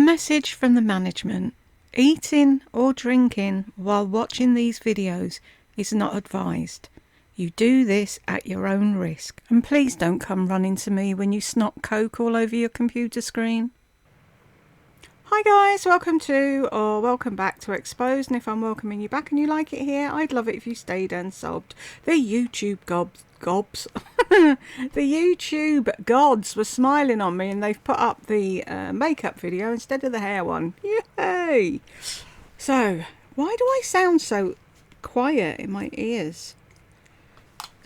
message from the management. Eating or drinking while watching these videos is not advised. You do this at your own risk. And please don't come running to me when you snot coke all over your computer screen. Hi guys, welcome back to Exposed, and if I'm welcoming you back and you like it here, I'd love it if you stayed and sobbed. The YouTube gobs the YouTube gods were smiling on me, and they've put up the makeup video instead of the hair one. Yay! So, why do I sound so quiet in my ears?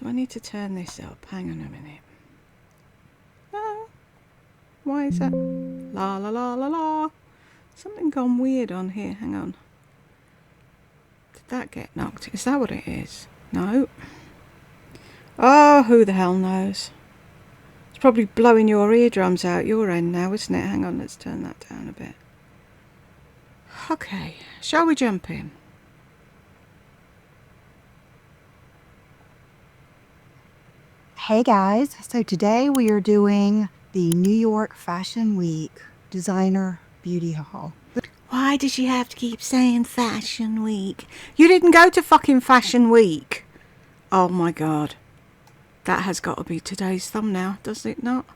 Do I need to turn this up? Hang on a minute. No. Why is that? La la la la la. Something gone weird on here. Hang on. Did that get knocked? Is that what it is? No. Oh, who the hell knows? It's probably blowing your eardrums out your end now, isn't it? Hang on, let's turn that down a bit. Okay, shall we jump in? Hey guys, so today we are doing the New York Fashion Week Designer Beauty Haul. Why does she have to keep saying Fashion Week? You didn't go to fucking Fashion Week. Oh my god. That has got to be today's thumbnail, does it not?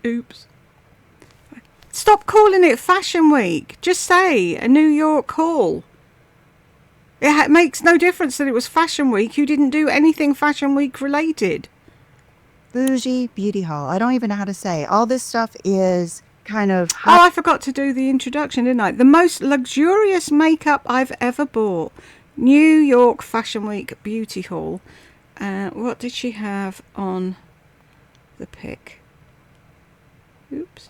Oops. Stop calling it Fashion Week. Just say a New York haul. It makes no difference that it was Fashion Week. You didn't do anything Fashion Week related. Bougie Beauty Haul. I don't even know how to say. All this stuff is kind of... Oh, I forgot to do the introduction, didn't I? The most luxurious makeup I've ever bought. New York Fashion Week Beauty Haul. What did she have on the pic? Oops.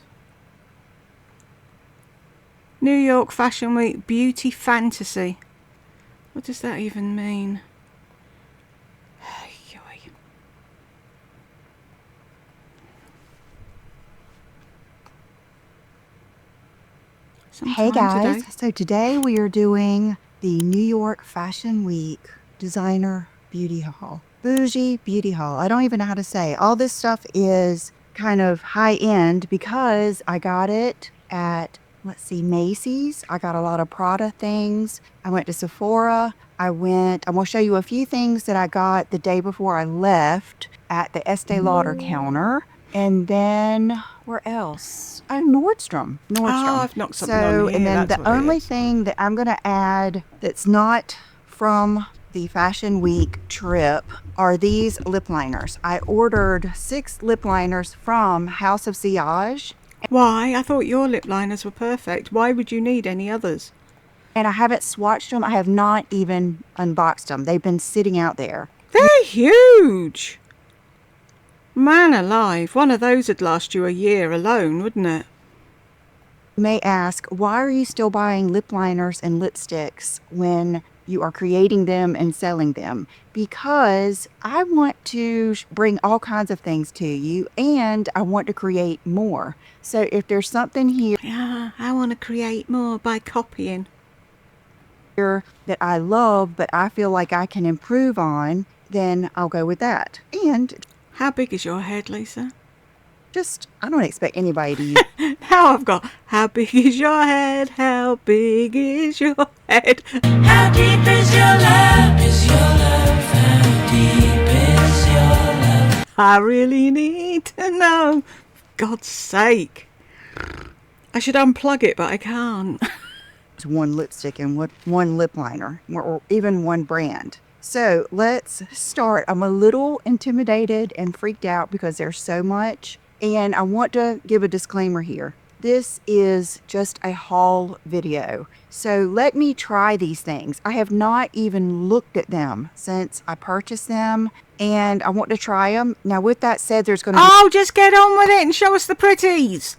New York Fashion Week Beauty Fantasy. What does that even mean? Hey guys, so today we are doing the New York Fashion Week Designer Beauty Haul. Bougie Beauty Haul. I don't even know how to say. All this stuff is kind of high end because I got it at, let's see, Macy's. I got a lot of Prada things. I went to Sephora. I'm going to show you a few things that I got the day before I left at the Estee Lauder counter. And then, where else? Nordstrom. Oh, I've knocked something on here. And then the only thing that I'm going to add that's not from the Fashion Week trip are these lip liners. I ordered 6 lip liners from House of Sillage. Why? I thought your lip liners were perfect. Why would you need any others? And I haven't swatched them. I have not even unboxed them. They've been sitting out there. They're huge. Man alive, one of those would last you a year alone, wouldn't it? You may ask, why are you still buying lip liners and lipsticks when you are creating them and selling them? Because I want to bring all kinds of things to you, and I want to create more. So if there's something here... Yeah, I want to create more by copying. ...that I love, but I feel like I can improve on, then I'll go with that. And... How big is your head, Lisa? I don't expect anybody to use... Now I've got, how big is your head? How big is your head? How deep is your love? Is your love? How deep is your love? I really need to know. For God's sake. I should unplug it, but I can't. It's one lipstick and one lip liner, or even one brand. So let's start. I'm a little intimidated and freaked out because there's so much. And I want to give a disclaimer here. This is just a haul video. So let me try these things. I have not even looked at them since I purchased them, and I want to try them. Now with that said, there's going to be... Oh, just get on with it and show us the pretties.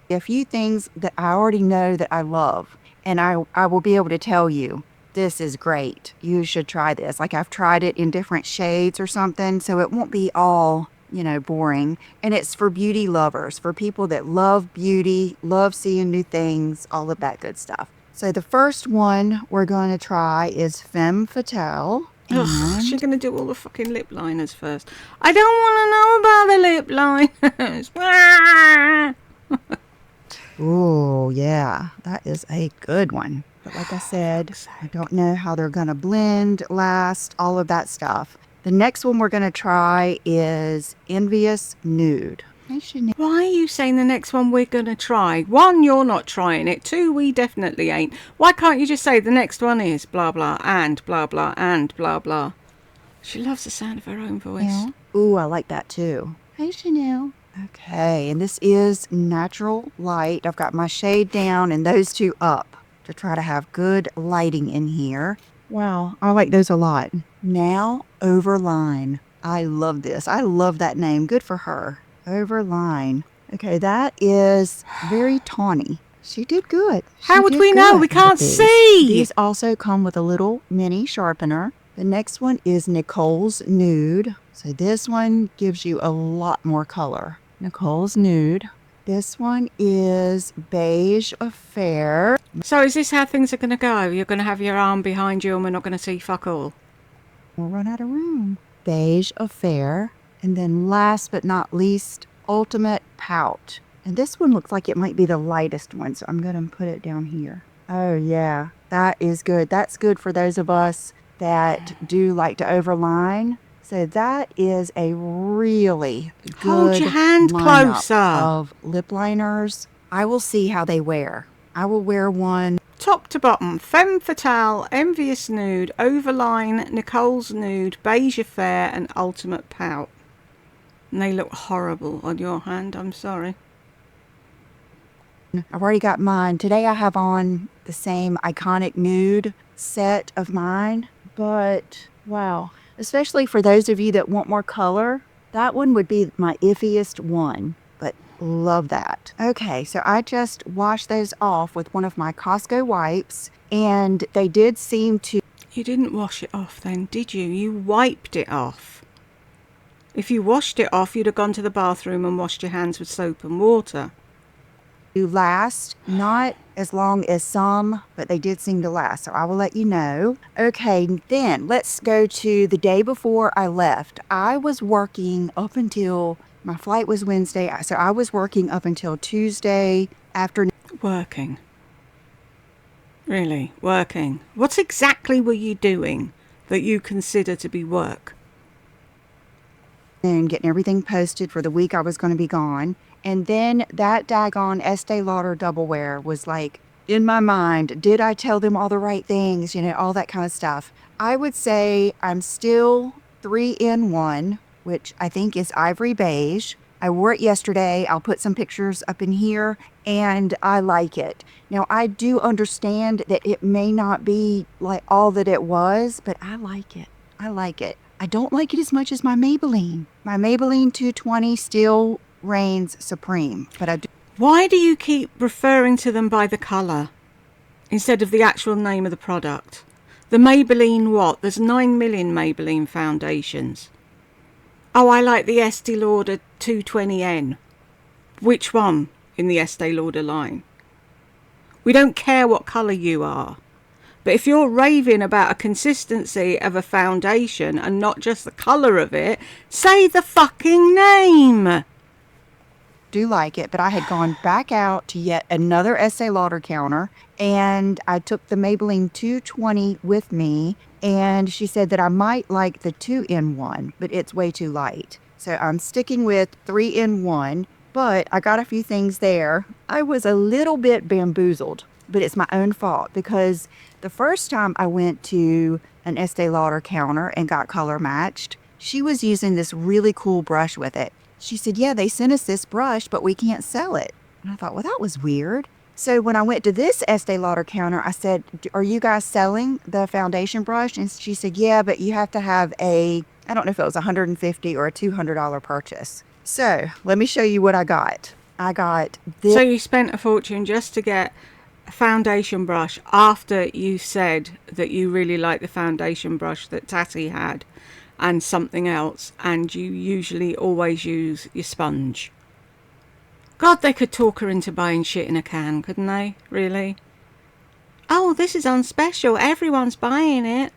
A few things that I already know that I love, and I will be able to tell you, this is great. You should try this. Like, I've tried it in different shades or something, so it won't be all, you know, boring. And it's for beauty lovers, for people that love beauty, love seeing new things, all of that good stuff. So the first one we're going to try is Femme Fatale. Ugh, she's going to do all the fucking lip liners first. I don't want to know about the lip liners. Oh, yeah. That is a good one. But like I said, I don't know how they're going to blend, last, all of that stuff. The next one we're going to try is Envious Nude. Why are you saying the next one we're going to try? One, you're not trying it. Two, we definitely ain't. Why can't you just say the next one is blah, blah, and blah, blah, and blah, blah? She loves the sound of her own voice. Yeah. Ooh, I like that too. Hey, Chanel. Okay, and this is Natural Light. I've got my shade down and those two up to try to have good lighting in here. Wow, I like those a lot. Now, Overline. I love this. I love that name. Good for her. Overline. Okay, that is very tawny. She did good. How would we know? We can't see. These also come with a little mini sharpener. The next one is Nicole's Nude. So this one gives you a lot more color. Nicole's Nude. This one is Beige Affair. So is this how things are going to go? You're going to have your arm behind you and we're not going to see fuck all? We'll run out of room. Beige Affair. And then last but not least, Ultimate Pout. And this one looks like it might be the lightest one, so I'm going to put it down here. Oh, yeah. That is good. That's good for those of us that do like to overline. So that is a really good Hold your hand lineup closer. Of lip liners. I will see how they wear. I will wear one. Top to bottom, Femme Fatale, Envious Nude, Overline, Nicole's Nude, Beige Affair and Ultimate Pout. And they look horrible on your hand, I'm sorry. I've already got mine. Today I have on the same iconic nude set of mine. But, wow. Especially for those of you that want more color, that one would be my iffiest one. But love that. Okay, so I just washed those off with one of my Costco wipes. And they did seem to... You didn't wash it off then, did you? You wiped it off. If you washed it off, you'd have gone to the bathroom and washed your hands with soap and water. Last, not as long as some, but they did seem to last, so I will let you know. Okay, then let's go to the day before I left. I was working up until, my flight was Wednesday, so I was working up until Tuesday afternoon. Working. Really, working. What exactly were you doing that you consider to be work? And getting everything posted for the week I was going to be gone. And then that daggone Estee Lauder double wear was like in my mind. Did I tell them all the right things? You know, all that kind of stuff. I would say I'm still 3-in-1, which I think is ivory beige. I wore it yesterday. I'll put some pictures up in here and I like it. Now, I do understand that it may not be like all that it was, but I like it. I like it. I don't like it as much as my Maybelline. My Maybelline 220 still reigns supreme, but I do. Why do you keep referring to them by the colour instead of the actual name of the product? The Maybelline what? There's 9 million Maybelline foundations. Oh, I like the Estee Lauder 220N. Which one in the Estee Lauder line? We don't care what colour you are. But if you're raving about a consistency of a foundation and not just the colour of it, say the fucking name. Do like it, but I had gone back out to yet another Estee Lauder counter and I took the Maybelline 220 with me and she said that I might like the 2-in-1, but it's way too light. So I'm sticking with 3-in-1, but I got a few things there. I was a little bit bamboozled, but it's my own fault because the first time I went to an Estee Lauder counter and got color matched, she was using this really cool brush with it. She said, yeah, they sent us this brush, but we can't sell it. And I thought, well, that was weird. So when I went to this Estee Lauder counter, I said, are you guys selling the foundation brush? And she said, yeah, but you have to have I don't know if it was $150 or a $200 purchase. So let me show you what I got. I got this. So you spent a fortune just to get a foundation brush after you said that you really like the foundation brush that Tatty had and something else, and you usually always use your sponge. God, they could talk her into buying shit in a can, couldn't they? Really? Oh, this is on special. Everyone's buying it.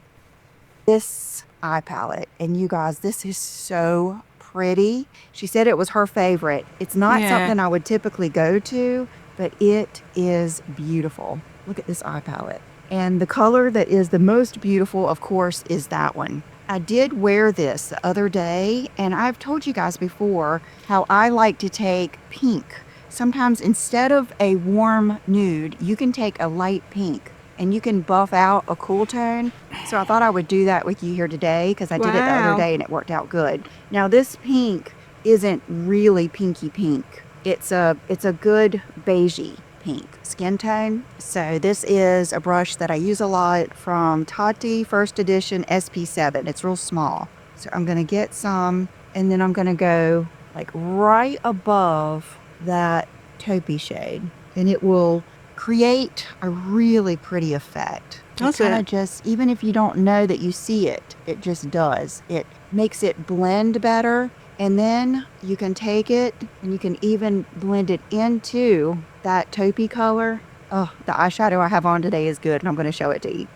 this eye palette. And you guys, this is so pretty. She said it was her favorite. It's not Yeah. something I would typically go to, but it is beautiful. Look at this eye palette. And the color that is the most beautiful, of course, is that one. I did wear this the other day, and I've told you guys before how I like to take pink. Sometimes instead of a warm nude, you can take a light pink and you can buff out a cool tone. So I thought I would do that with you here today because I did it the Wow. other day and it worked out good. Now this pink isn't really pinky pink. It's a good beigey pink skin tone. So this is a brush that I use a lot from Tati First Edition SP7. It's real small. So I'm going to get some, and then I'm going to go like right above that taupey shade, and it will create a really pretty effect. Does It kind it? of just, even if you don't know that you see it, it just does. It makes it blend better. And then you can take it and you can even blend it into that taupey color. Oh, the eyeshadow I have on today is good, and I'm going to show it to you.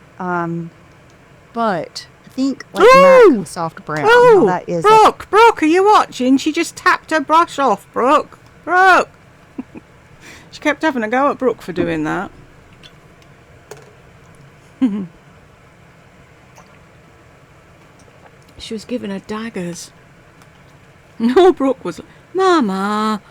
But I think like Ooh! matte soft brown. Oh, Well, that is Brooke, are you watching? She just tapped her brush off, Brooke. She kept having a go at Brooke for doing that. She was giving her daggers. No, Brooke was, Mama.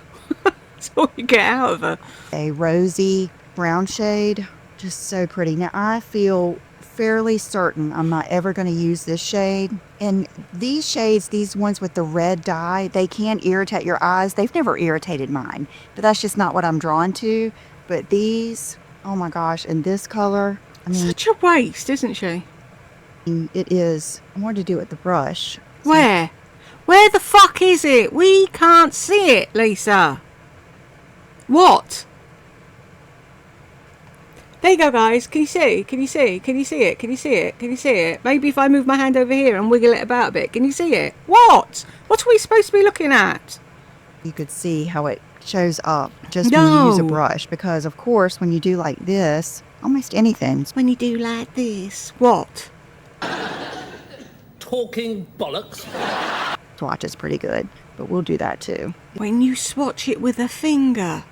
That's all you get out of her. a rosy brown shade. Just so pretty. Now I feel fairly certain I'm not ever going to use this shade. And these shades, these ones with the red dye, they can irritate your eyes. They've never irritated mine, but that's just not what I'm drawn to. But these, oh my gosh, and this color, I mean, Such a waste, isn't she? it is. I wanted to do it with the brush. Where? Where the fuck is it? We can't see it, Lisa. What? There you go, guys. Can you see? Can you see? Can you see it? Can you see it? Can you see it? Maybe if I move my hand over here and wiggle it about a bit. Can you see it? What? What are we supposed to be looking at? You could see how it shows up just when you use a No. brush, because of course when you do like this, almost anything. When you do like this. What? Talking bollocks. Swatch is pretty good, but we'll do that too. When you swatch it with a finger.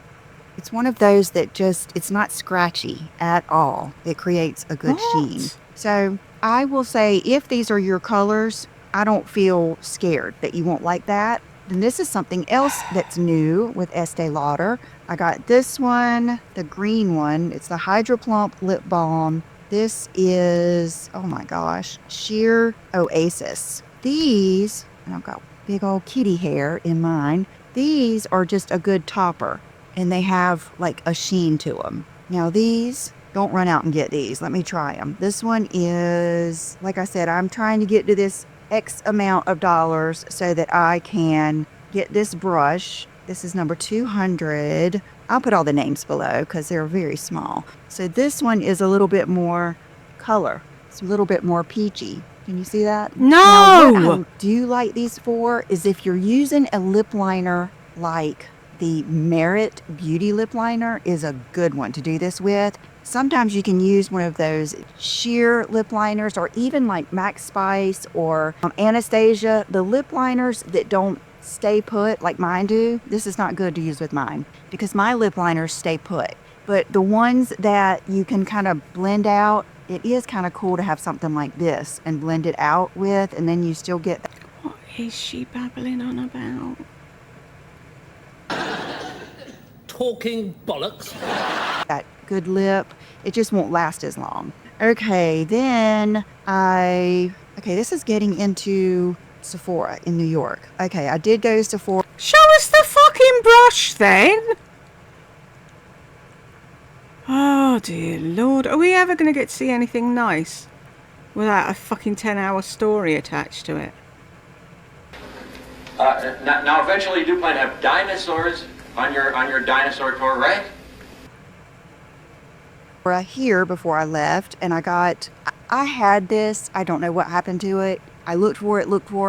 It's one of those that just, it's not scratchy at all. It creates a good What? sheen. So I will say, if these are your colors, I don't feel scared that you won't like that. Then this is something else that's new with Estee Lauder. I got this one, the green one. It's the Hydro Plump Lip Balm. This is, oh my gosh, Sheer Oasis. These, and I've got big old kitty hair in mine. These are just a good topper, and they have like a sheen to them. Now these, don't run out and get these. Let me try them. This one is, like I said, I'm trying to get to this X amount of dollars so that I can get this brush. This is number 200. I'll put all the names below because they're very small. So this one is a little bit more color. It's a little bit more peachy. Can you see that? Now, what I do like these for is if you're using a lip liner like the Merit Beauty Lip Liner is a good one to do this with. Sometimes you can use one of those sheer lip liners, or even like Max Spice or Anastasia. The lip liners that don't stay put like mine do, this is not good to use with mine because my lip liners stay put. But the ones that you can kind of blend out, it is kind of cool to have something like this and blend it out with, and then you still get What is she babbling on about? Talking bollocks. that good lip. It just won't last as long. Okay, then okay, this is getting into Sephora in New York. Okay, I did go to Sephora. Show us the fucking brush then. Oh dear Lord. Are we ever going to get to see anything nice without a fucking 10-hour story attached to it? Now eventually you do plan to have dinosaurs on your dinosaur tour, right? Here before I left, and I had this. I don't know what happened to it. I looked for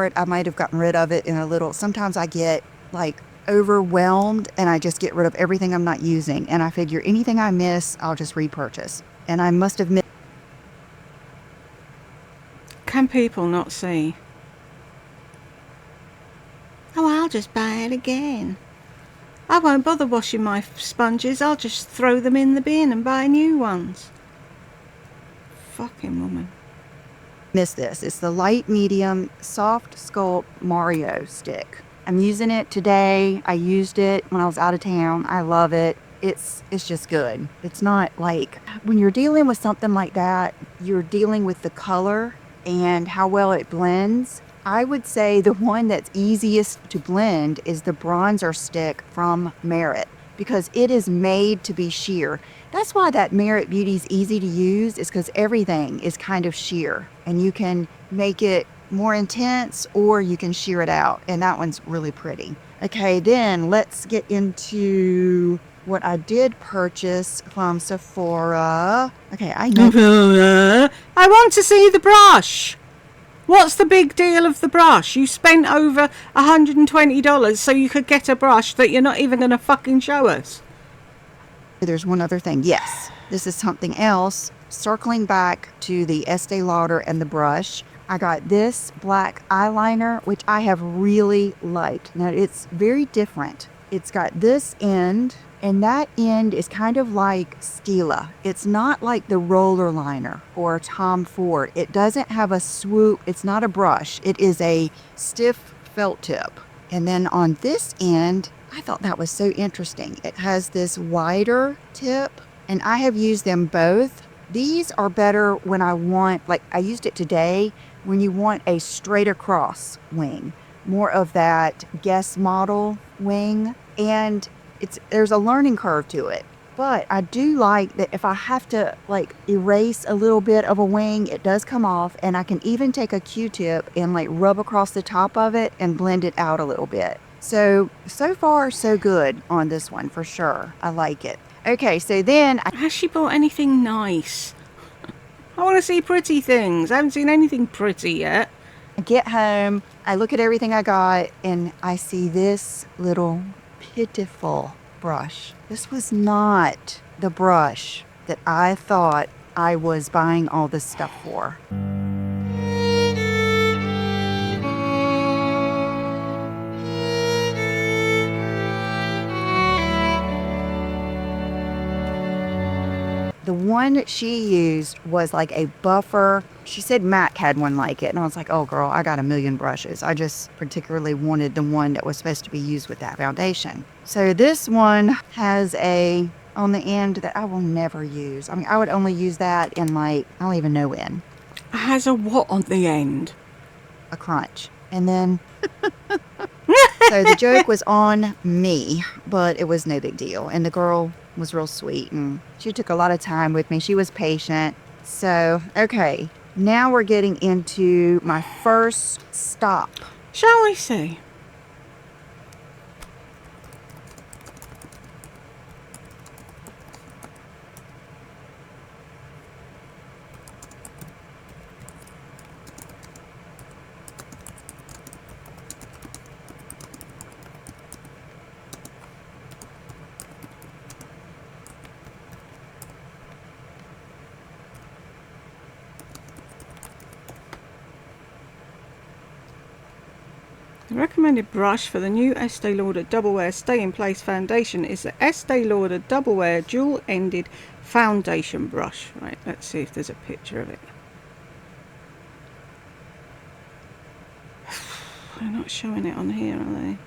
it. I might have gotten rid of it in a little. Sometimes I get like overwhelmed and I just get rid of everything I'm not using. And I figure anything I miss, I'll just repurchase. And I must have missed. can people not see? Oh, I'll just buy it again. I won't bother washing my sponges. I'll just throw them in the bin and buy new ones. Fucking woman. Miss this. It's the light medium soft sculpt Mario stick. I'm using it today. I used it when I was out of town. I love it. It's just good. It's not like when you're dealing with something like that, you're dealing with the color and how well it blends. I would say the one that's easiest to blend is the bronzer stick from Merit because it is made to be sheer. That's why that Merit Beauty is easy to use, is because everything is kind of sheer and you can make it more intense or you can sheer it out, and that one's really pretty. Okay, then let's get into what I did purchase from Sephora. Okay, I know. I want to see the brush. What's the big deal of the brush? You spent over $120 so you could get a brush that you're not even going to fucking show us. There's one other thing. Yes, this is something else. Circling back to the Estee Lauder and the brush, I got this black eyeliner, which I have really liked. Now, it's very different. It's got this end, and that end is kind of like Stila. It's not like the roller liner or Tom Ford. It doesn't have a swoop. It's not a brush. It is a stiff felt tip. And then on this end, I thought that was so interesting. It has this wider tip, and I have used them both. These are better when I want, like I used it today, when you want a straight across wing, more of that Guess model wing. And there's a learning curve to it. But I do like that if I have to like erase a little bit of a wing, it does come off, and I can even take a Q-tip and like rub across the top of it and blend it out a little bit. So far, so good on this one for sure. I like it. Okay, so then Has she bought anything nice? I want to see pretty things. I haven't seen anything pretty yet. I get home, I look at everything I got, and I see this little pitiful brush. This was not the brush that I thought I was buying all this stuff for. The one that she used was like a buffer. She said MAC had one like it. And I was like, oh girl, I got a million brushes. I just particularly wanted the one that was supposed to be used with that foundation. So this one has a on the end that I will never use. I mean, I would only use that in like, I don't even know when. Has a what on the end? A crunch. And then, so the joke was on me, but it was no big deal. And the girl was real sweet and she took a lot of time with me. She was patient. So, okay, now we're getting into my first stop. Shall we see? The recommended brush for the new Estee Lauder Double Wear Stay in Place Foundation is the Estee Lauder Double Wear Dual Ended Foundation Brush. Right, let's see if there's a picture of it. They're not showing it on here, are they?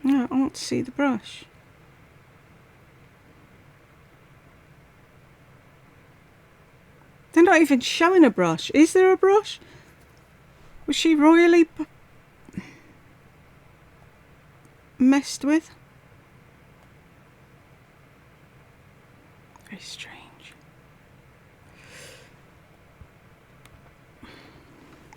No, I want to see the brush. They're not even showing a brush. Is there a brush? Was she royally messed with? Very strange.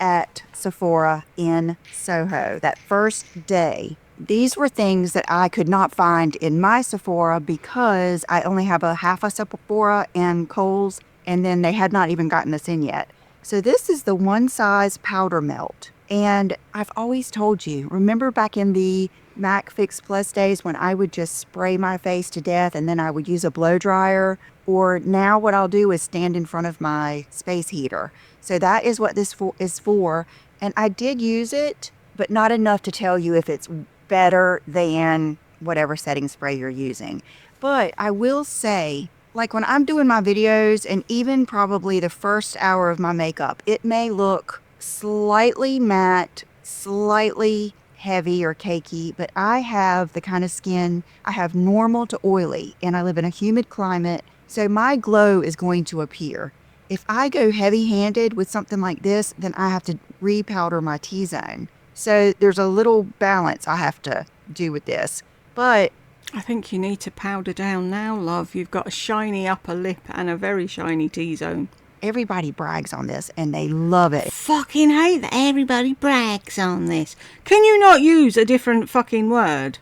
At Sephora in Soho, that first day These were things that I could not find in my Sephora because I only have a half a Sephora and Kohl's, and then they had not even gotten this in yet. So this is the One Size Powder Melt. And I've always told you, remember back in the MAC Fix Plus days when I would just spray my face to death and then I would use a blow dryer? Or now what I'll do is stand in front of my space heater. So that is what this is for. And I did use it, but not enough to tell you if it's better than whatever setting spray you're using. But I will say, like when I'm doing my videos and even probably the first hour of my makeup, it may look slightly matte, slightly heavy or cakey, but I have the kind of skin, I have normal to oily, and I live in a humid climate, so my glow is going to appear. If I go heavy-handed with something like this, then I have to repowder my T-zone. So there's a little balance I have to do with this. But I think you need to powder down now, love. You've got a shiny upper lip and a very shiny T-zone. everybody brags on this and they love it. Fucking hate that everybody brags on this. Can you not use a different fucking word?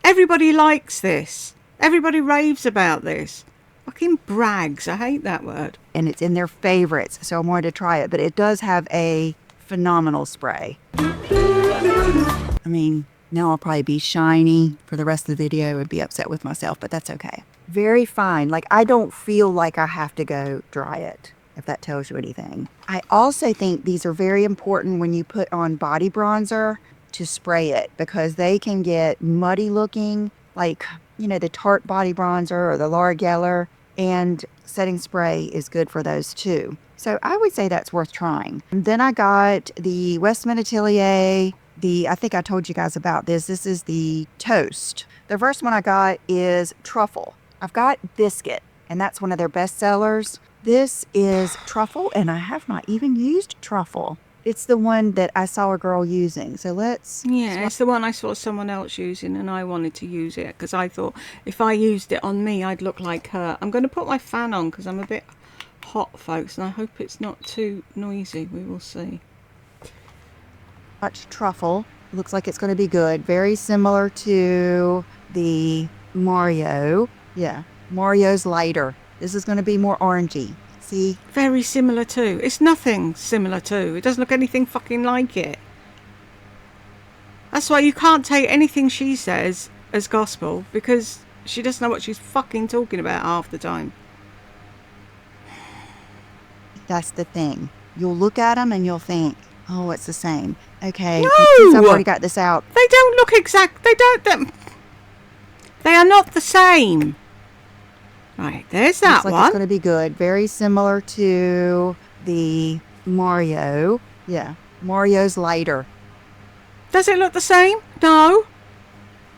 Everybody likes this. Everybody raves about this. Fucking brags. I hate that word. And it's in their favorites, so I wanted to try it. But it does have a phenomenal spray. I mean, now I'll probably be shiny for the rest of the video and be upset with myself, but that's okay. Very fine. Like, I don't feel like I have to go dry it, if that tells you anything. I also think these are very important when you put on body bronzer to spray it, because they can get muddy looking, like, you know, the Tarte body bronzer or the Laura Geller, and setting spray is good for those too. So I would say that's worth trying. And then I got the Westman Atelier, I think I told you guys about this. This is the Toast. The first one I got is Truffle. I've got Biscuit, and that's one of their best sellers. This is Truffle, and I have not even used Truffle. It's the one that I saw a girl using. So let's... Yeah, it's the one I saw someone else using, and I wanted to use it because I thought if I used it on me, I'd look like her. I'm going to put my fan on because I'm a bit hot, folks, and I hope it's not too noisy. We will see. Watch Truffle. Looks like it's going to be good. Very similar to the Mario. Yeah, Mario's lighter. This is going to be more orangey. See? Very similar to. It's nothing similar to. It doesn't look anything fucking like it. That's why you can't take anything she says as gospel, because she doesn't know what she's fucking talking about half the time. That's the thing. You'll look at them and you'll think, oh, it's the same. Okay, No! since I've already got this out. They don't look exact. They are not the same. Right, there's that Looks like one. it's going to be good. Very similar to the Mario. Yeah, Mario's lighter. Does it look the same? No.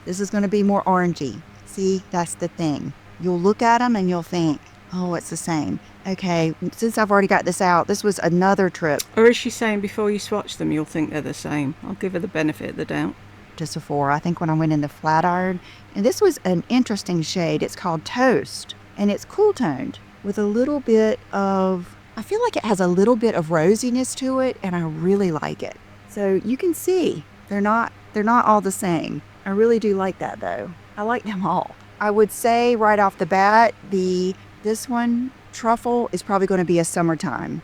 This is going to be more orangey. See, that's the thing. You'll look at them and you'll think, oh, it's the same. Okay, since I've already got this out, this was another trip Or is she saying before you swatch them, you'll think they're the same? I'll give her the benefit of the doubt. to Sephora. I think when I went in the Flatiron. And this was an interesting shade. It's called Toast. And it's cool toned with a little bit of, I feel like it has a little bit of rosiness to it, and I really like it. So you can see they're not all the same. I really do like that though. I like them all. I would say right off the bat, this one, Truffle, is probably going to be a summertime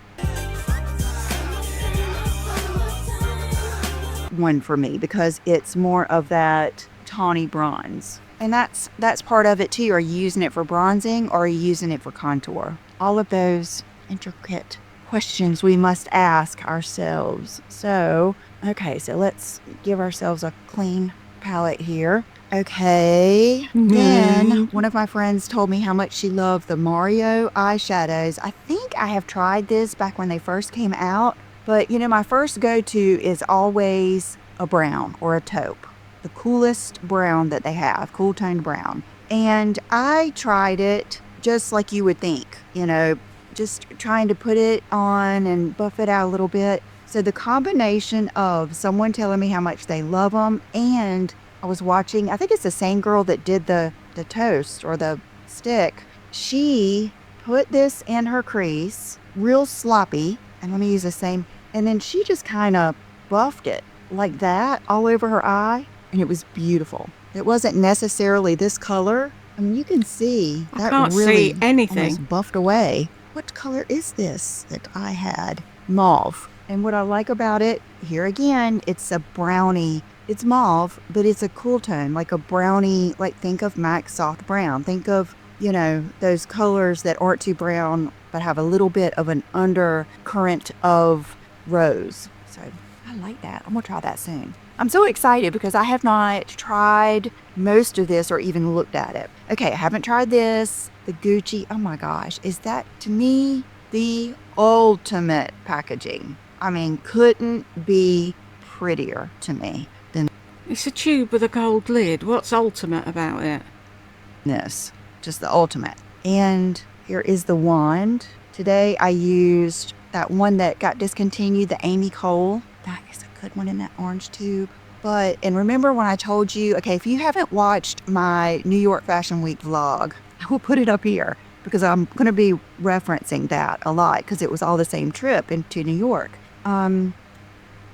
one for me, because it's more of that tawny bronze. And that's part of it too. Are you using it for bronzing or are you using it for contour? All of those intricate questions we must ask ourselves. So, okay, so let's give ourselves a clean palette here. Okay, then one of my friends told me how much she loved the Mario eyeshadows. I think I have tried this back when they first came out, but you know, my first go-to is always a brown or a taupe. The coolest brown that they have, cool toned brown. And I tried it just like you would think, you know, just trying to put it on and buff it out a little bit. So the combination of someone telling me how much they love them, and I was watching, I think it's the same girl that did the toast or the stick. She put this in her crease, real sloppy, and let me use the same, and then she just kind of buffed it like that all over her eye. and it was beautiful. It wasn't necessarily this color. I mean, you can see I that can't really see anything. almost buffed away. What color is this that I had? Mauve. And what I like about it, here again, it's a brownie. It's mauve, but it's a cool tone, like a brownie, like think of MAC Soft Brown. Think of, you know, those colors that aren't too brown, but have a little bit of an undercurrent of rose. So I like that. I'm gonna try that soon. I'm so excited because I have not tried most of this or even looked at it. Okay, I haven't tried this. The Gucci, oh my gosh, is that to me the ultimate packaging? I mean, couldn't be prettier to me than It's a tube with a gold lid. What's ultimate about it? this. Just the ultimate. And here is the wand. Today I used that one that got discontinued, the Amy Cole. That is a good one in that orange tube. But, and remember when I told you, okay, if you haven't watched my New York Fashion Week vlog, I will put it up here because I'm going to be referencing that a lot because it was all the same trip into New York.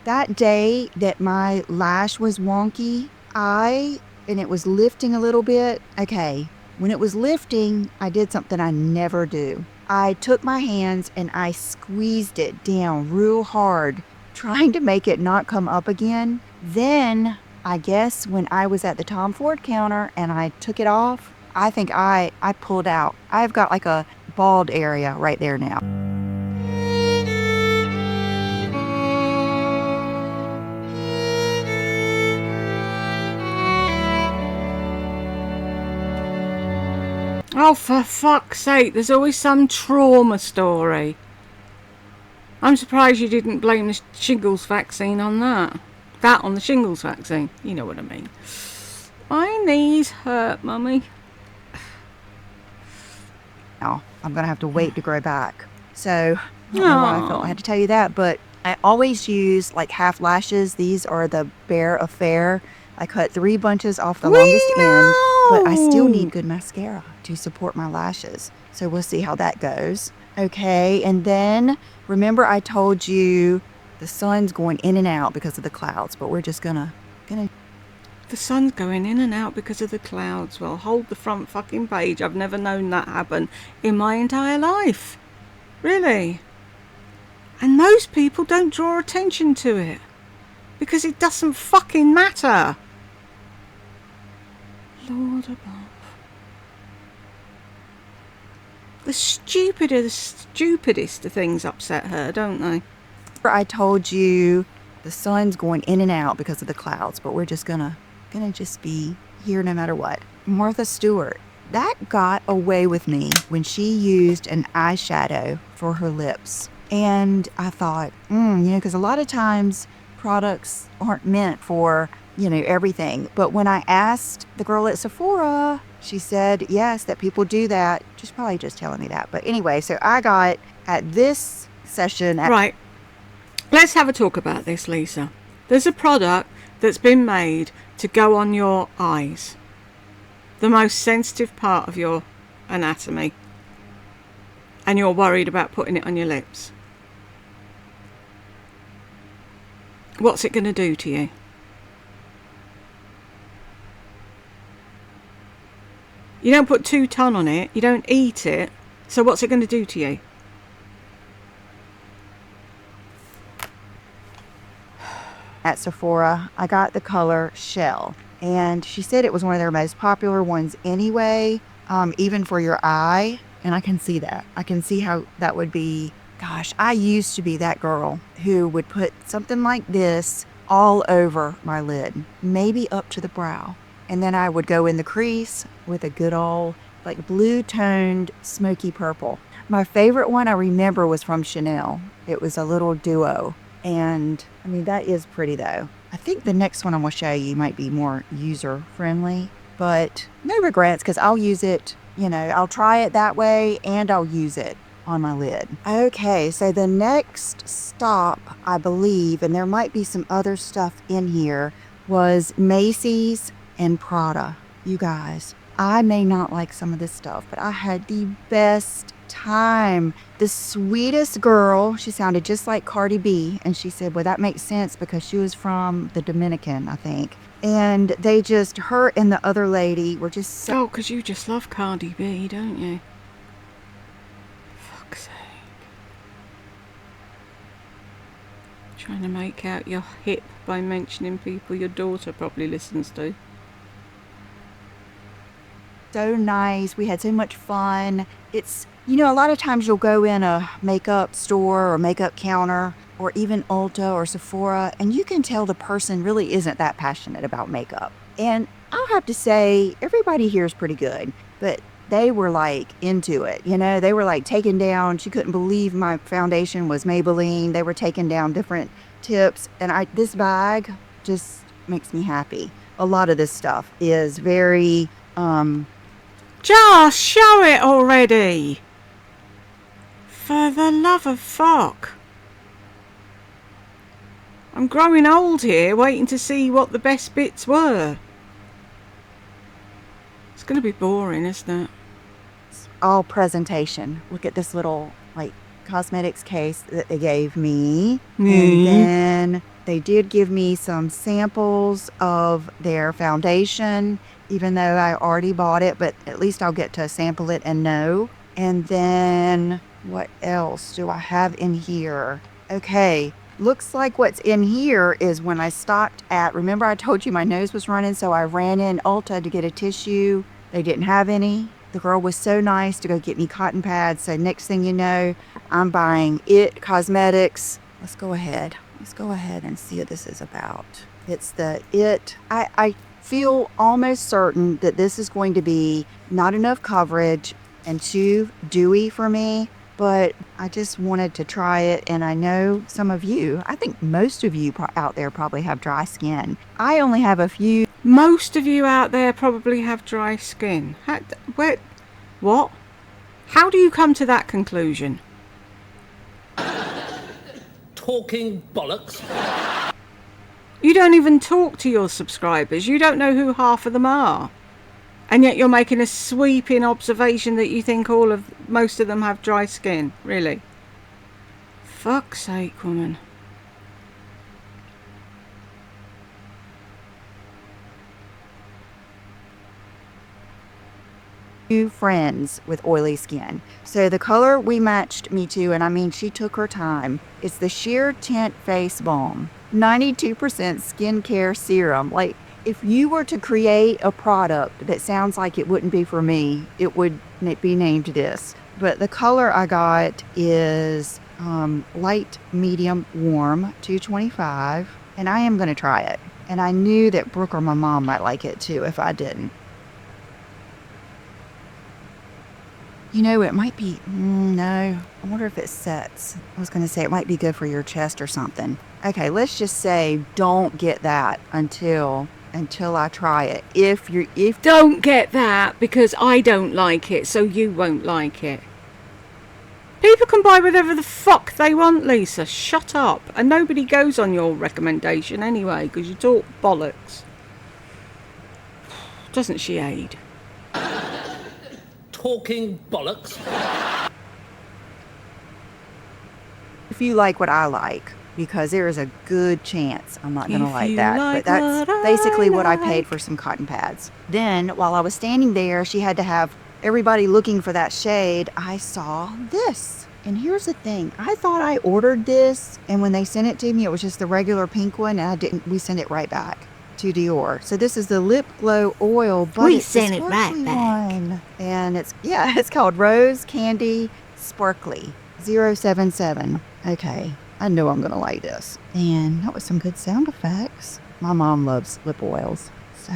That day that my lash was wonky, and it was lifting a little bit. Okay, when it was lifting, I did something I never do. I took my hands and I squeezed it down real hard, trying to make it not come up again. Then, I guess when I was at the Tom Ford counter and I took it off, I think I pulled out. I've got like a bald area right there now. Oh, for fuck's sake, there's always some trauma story. I'm surprised you didn't blame the shingles vaccine on that. That on the shingles vaccine. You know what I mean. My knees hurt, Mummy. Now, I'm going to have to wait to grow back. So, I don't know why I felt I had to tell you that, but I always use like half lashes. These are the Bare Affair. I cut 3 bunches off the longest end, but I still need good mascara to support my lashes. So we'll see how that goes. Okay, and then remember I told you the sun's going in and out because of the clouds, but we're just gonna The sun's going in and out because of the clouds. Well, hold the front fucking page. I've never known that happen in my entire life. Really. And most people don't draw attention to it because it doesn't fucking matter. Lord above. The stupidest of things upset her, don't they? I told you the sun's going in and out because of the clouds, but we're just gonna just be here no matter what. Martha Stewart, that got away with me when she used an eyeshadow for her lips. And I thought, you know, because a lot of times products aren't meant for, you know, everything. But when I asked the girl at Sephora, she said, yes, that people do that. She's probably just telling me that. But anyway, so I got at this session. Right. Let's have a talk about this, Lisa. There's a product that's been made to go on your eyes. The most sensitive part of your anatomy. And you're worried about putting it on your lips. What's it going to do to you? You don't put 2 ton on it. You don't eat it. So what's it going to do to you? At Sephora, I got the color Shell. And she said it was one of their most popular ones anyway, even for your eye. And I can see that. I can see how that would be. Gosh, I used to be that girl who would put something like this all over my lid, maybe up to the brow. And then I would go in the crease with a good old, like blue-toned, smoky purple. My favorite one I remember was from Chanel. It was a little duo. And, I mean, that is pretty, though. I think the next one I'm going to show you might be more user-friendly. But no regrets, because I'll use it, you know, I'll try it that way, and I'll use it on my lid. Okay, so the next stop, I believe, and there might be some other stuff in here, was Macy's and Prada. You guys, I may not like some of this stuff, but I had the best time. The sweetest girl, she sounded just like Cardi B, and she said, well, that makes sense because she was from the Dominican, I think. And they just, her and the other lady were just so... Oh, 'cause you just love Cardi B, don't you? Fuck's sake. Trying to make out you're hip by mentioning people your daughter probably listens to. so nice. We had so much fun. It's, you know, a lot of times you'll go in a makeup store or makeup counter or even Ulta or Sephora, and you can tell the person really isn't that passionate about makeup. And I'll have to say, everybody here is pretty good, but they were like into it. You know, they were like taking down, she couldn't believe my foundation was Maybelline. They were taking down different tips. And this bag just makes me happy. A lot of this stuff is very, Just show it already! For the love of fuck. I'm growing old here, waiting to see what the best bits were. It's going to be boring, isn't it? all presentation. Look at this little like cosmetics case that they gave me. And then they did give me some samples of their foundation, even though I already bought it, but at least I'll get to sample it and know. And then what else do I have in here? Okay, looks like what's in here is when I stopped at, remember I told you my nose was running, so I ran in Ulta to get a tissue. They didn't have any. The girl was so nice to go get me cotton pads. So next thing you know, I'm buying IT Cosmetics. Let's go ahead and see what this is about. It's the IT. I feel almost certain that this is going to be not enough coverage and too dewy for me, but I just wanted to try it. And I know some of you, I think most of you out there probably have dry skin. I only have a few. Most of you out there probably have dry skin. What? How do you come to that conclusion? Talking bollocks. You don't even talk to your subscribers. You don't know who half of them are. And yet you're making a sweeping observation that you think most of them have dry skin. Really? Fuck's sake, woman. Friends with oily skin. So the color we matched me to, and I mean she took her time, it's the Sheer Tint Face Balm. 92% skincare serum. Like, if you were to create a product that sounds like it wouldn't be for me, it would be named this. But the color I got is light, medium, warm, 225. And I am going to try it. And I knew that Brooke or my mom might like it too if I didn't. You know, it might be, no, I wonder if it sets. I was going to say it might be good for your chest or something. Okay, let's just say don't get that until I try it. If Don't get that because I don't like it, so you won't like it. People can buy whatever the fuck they want, Lisa. Shut up. And nobody goes on your recommendation anyway because you talk bollocks. Doesn't she aid? Talking bollocks. if you like what I like, because there is a good chance I'm not going to If like you that. like But that's what I basically what I paid like. for some cotton pads. Then, while I was standing there, she had to have everybody looking for that shade. I saw this. And here's the thing. I thought I ordered this, and when they sent it to me, it was just the regular pink one, and I didn't. We sent it right back to Dior. So this is the Lip Glow Oil, but We it's sent the it right sparkly back. one. And it's called Rose Candy Sparkly 077. Okay, I know I'm gonna like this. And that was some good sound effects. My mom loves lip oils. So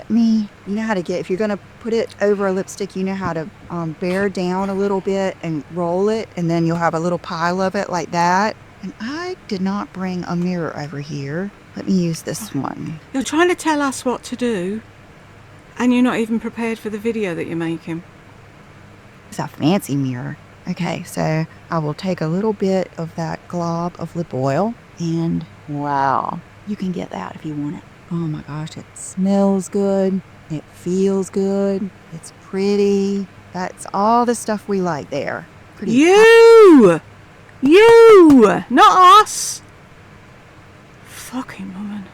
you know how to if you're going to put it over a lipstick, you know how to bear down a little bit and roll it, and then you'll have a little pile of it like that. And I did not bring a mirror over here. Let me use this one. You're trying to tell us what to do, and you're not even prepared for the video that you're making. It's a fancy mirror. Okay, so I will take a little bit of that glob of lip oil, and wow, you can get that if you want it. Oh my gosh, it smells good. It feels good. It's pretty. That's all the stuff we like there. Pretty. You! Not us! Fucking woman.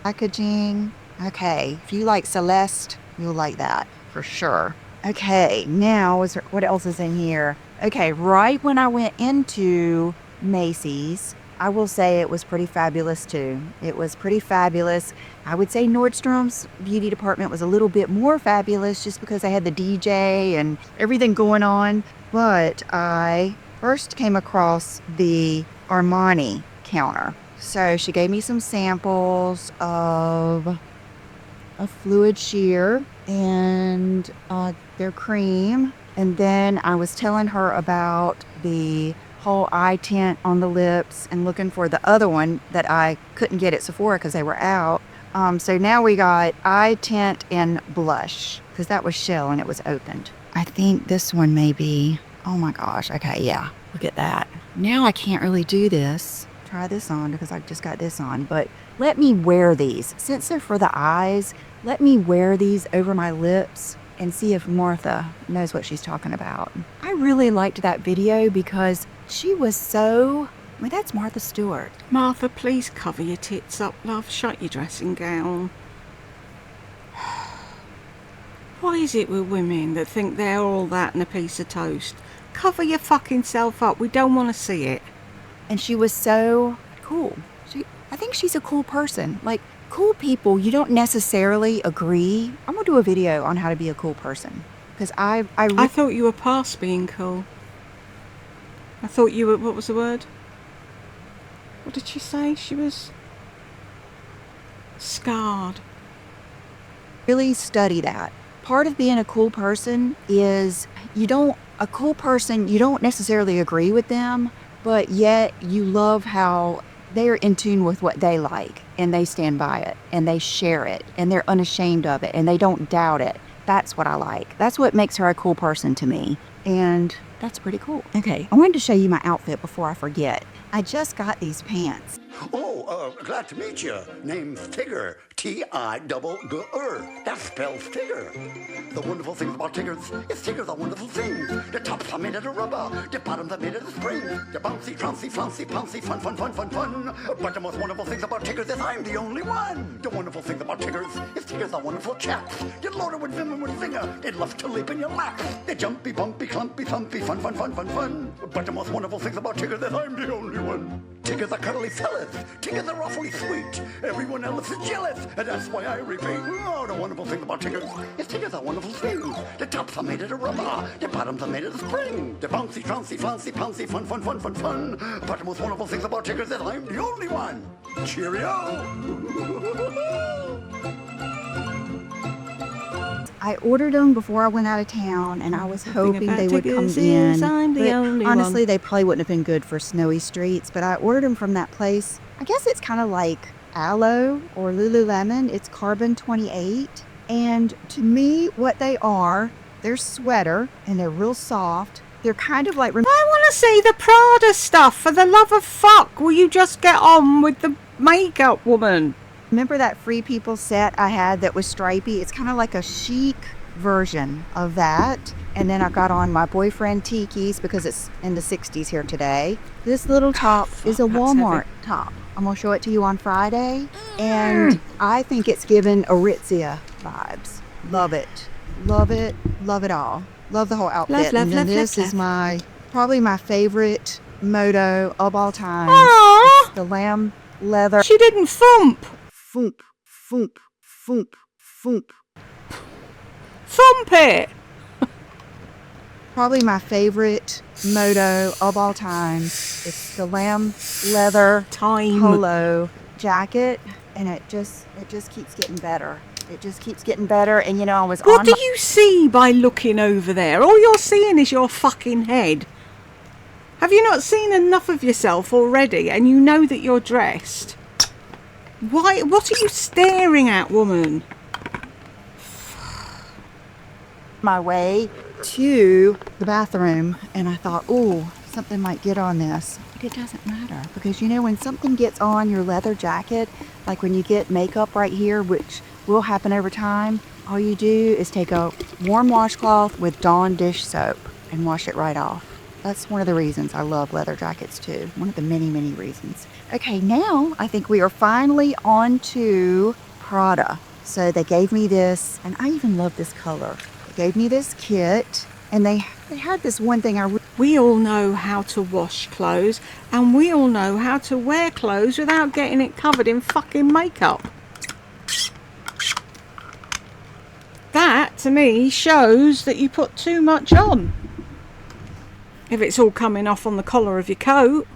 packaging. Okay, if you like Celeste, you'll like that for sure. Okay, now what else is in here? Okay, right when I went into Macy's, I will say it was pretty fabulous too. It was pretty fabulous. I would say Nordstrom's beauty department was a little bit more fabulous just because they had the DJ and everything going on. But I first came across the Armani counter. So she gave me some samples of a fluid sheer and their cream. And then I was telling her about the whole eye tint on the lips and looking for the other one that I couldn't get at Sephora because they were out. So now we got eye tint and blush because that was Shell and it was opened. I think this one may be, oh my gosh. Okay, yeah, look at that. Now I can't really do this. Try this on because I just got this on, but let me wear these. Since they're for the eyes, let me wear these over my lips and see if Martha knows what she's talking about. I really liked that video because she was so, I mean, that's Martha Stewart. Martha, please cover your tits up, love. Shut your dressing gown. Why is it with women that think they're all that and a piece of toast? Cover your fucking self up. We don't want to see it. And she was so cool. I think she's a cool person. Like, cool people, you don't necessarily agree. I'm gonna do a video on how to be a cool person because I thought you were past being cool. I thought you were, what was the word? What did she say? She was scarred. really study that. Part of being a cool person is you don't necessarily agree with them, but yet you love how they're in tune with what they like and they stand by it and they share it and they're unashamed of it and they don't doubt it. That's what I like. That's what makes her a cool person to me. And that's pretty cool. Okay, I wanted to show you my outfit before I forget. I just got these pants. Oh, glad to meet you. Name's Tigger. T-I-G-G-R. That spells Tigger. The wonderful thing about Tiggers is Tigger's a wonderful thing. The tops are made out of rubber. The bottoms are made out of spring. The bouncy, trouncy, flouncy, pouncy, fun, fun, fun, fun, fun. But the most wonderful things about Tiggers is I'm the only one. The wonderful thing about Tiggers is Tigger's a wonderful chap. You're loaded with vim and with zinger. They love to leap in your lap. They jumpy, bumpy, clumpy, thumpy, fun, fun, fun, fun, fun. But the most wonderful things about Tiggers is I'm the only one. Tiggers are cuddly fellas. Tiggers are awfully sweet. Everyone else is jealous, and that's why I repeat. Oh, the wonderful thing about Tiggers is Tiggers are wonderful things. The tops are made out of rubber. The bottoms are made out of spring. The bouncy, trouncy, flouncy, pouncy, fun, fun, fun, fun, fun. But the most wonderful things about Tiggers is I'm the only one. Cheerio! I ordered them before I went out of town, and I was hoping they would come in. But honestly, they probably wouldn't have been good for snowy streets, but I ordered them from that place. I guess it's kind of like Aloe or Lululemon. It's Carbon 28. And to me, what they are, they're sweater, and they're real soft. They're kind of like... I want to see the Prada stuff, for the love of fuck. Will you just get on with the makeup, woman? Remember that Free People set I had that was stripy? It's kind of like a chic version of that. And then I got on my boyfriend Tiki's because it's in the 60s here today. This little top is a Walmart top. I'm going to show it to you on Friday. And I think it's given Aritzia vibes. Love it. Love it. Love it all. Love the whole outfit. And then this is probably my favorite moto of all time. It's the lamb leather. She didn't thump. Foomp, foomp, foomp, foomp. Thump it! Probably my favorite moto of all time. It's the lamb leather polo jacket, and it just keeps getting better. It just keeps getting better, and you know, I was What do you see by looking over there? All you're seeing is your fucking head. Have you not seen enough of yourself already, and you know that you're dressed? Why? What are you staring at, woman? My way to the bathroom, and I thought, oh, something might get on this. But it doesn't matter, because you know, when something gets on your leather jacket, like when you get makeup right here, which will happen over time, all you do is take a warm washcloth with Dawn dish soap and wash it right off. That's one of the reasons I love leather jackets too. One of the many, many reasons. Okay, now I think we are finally on to Prada. So they gave me this, and I even love this color. They gave me this kit, and they had this one thing We all know how to wash clothes, and we all know how to wear clothes without getting it covered in fucking makeup. That, to me, shows that you put too much on. If it's all coming off on the collar of your coat.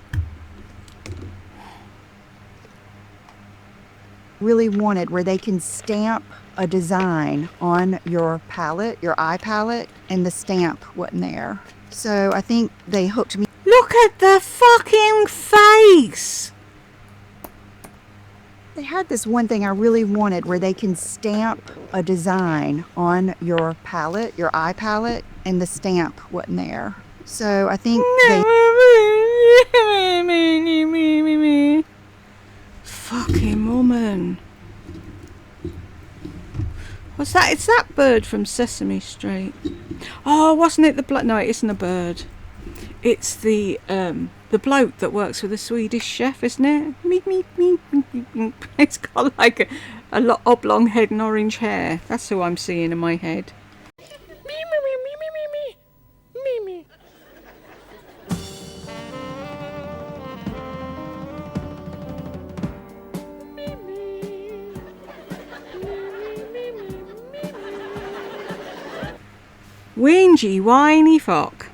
really wanted, where they can stamp a design on your palette, your eye palette, and the stamp wasn't there. So I think they hooked me. Look at the fucking face! They had this one thing I really wanted, where they can stamp a design on your palette, your eye palette, and the stamp wasn't there. So I think they... Fucking woman. What's that? It's that bird from Sesame Street. Oh, wasn't it the bloke? No, it isn't a bird. It's the bloke that works with the Swedish chef, isn't it? It's got like a oblong head and orange hair. That's who I'm seeing in my head. Whingy whiny fuck.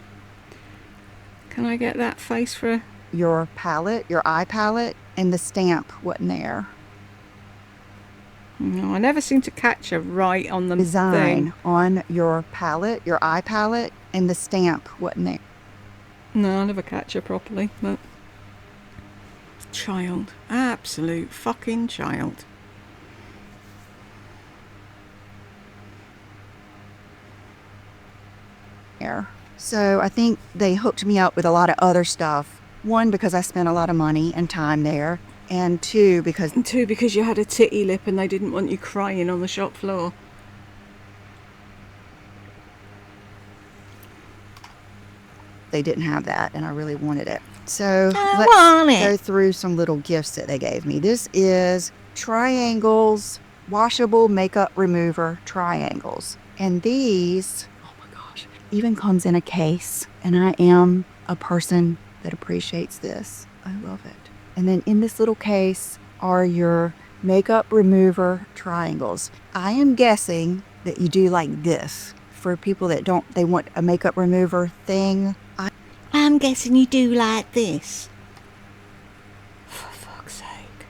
Can I get that face for a... Your palette, your eye palette, and the stamp wasn't there. No, I never seem to catch her right on the Design thing. on your palette, your eye palette, and the stamp wasn't there. No, I never catch her properly, but... Child. Absolute fucking child. So I think they hooked me up with a lot of other stuff. One, because I spent a lot of money and time there. And two, because you had a titty lip and they didn't want you crying on the shop floor. they didn't have that and I really wanted it. So let's go through some little gifts that they gave me. This is Triangles washable makeup remover triangles. And these, oh my gosh, even comes in a case. And I am a person that appreciates this. I love it. And then in this little case are your makeup remover triangles. I am guessing that you do like this. For people that don't, they want a makeup remover thing. I'm guessing you do like this. For fuck's sake.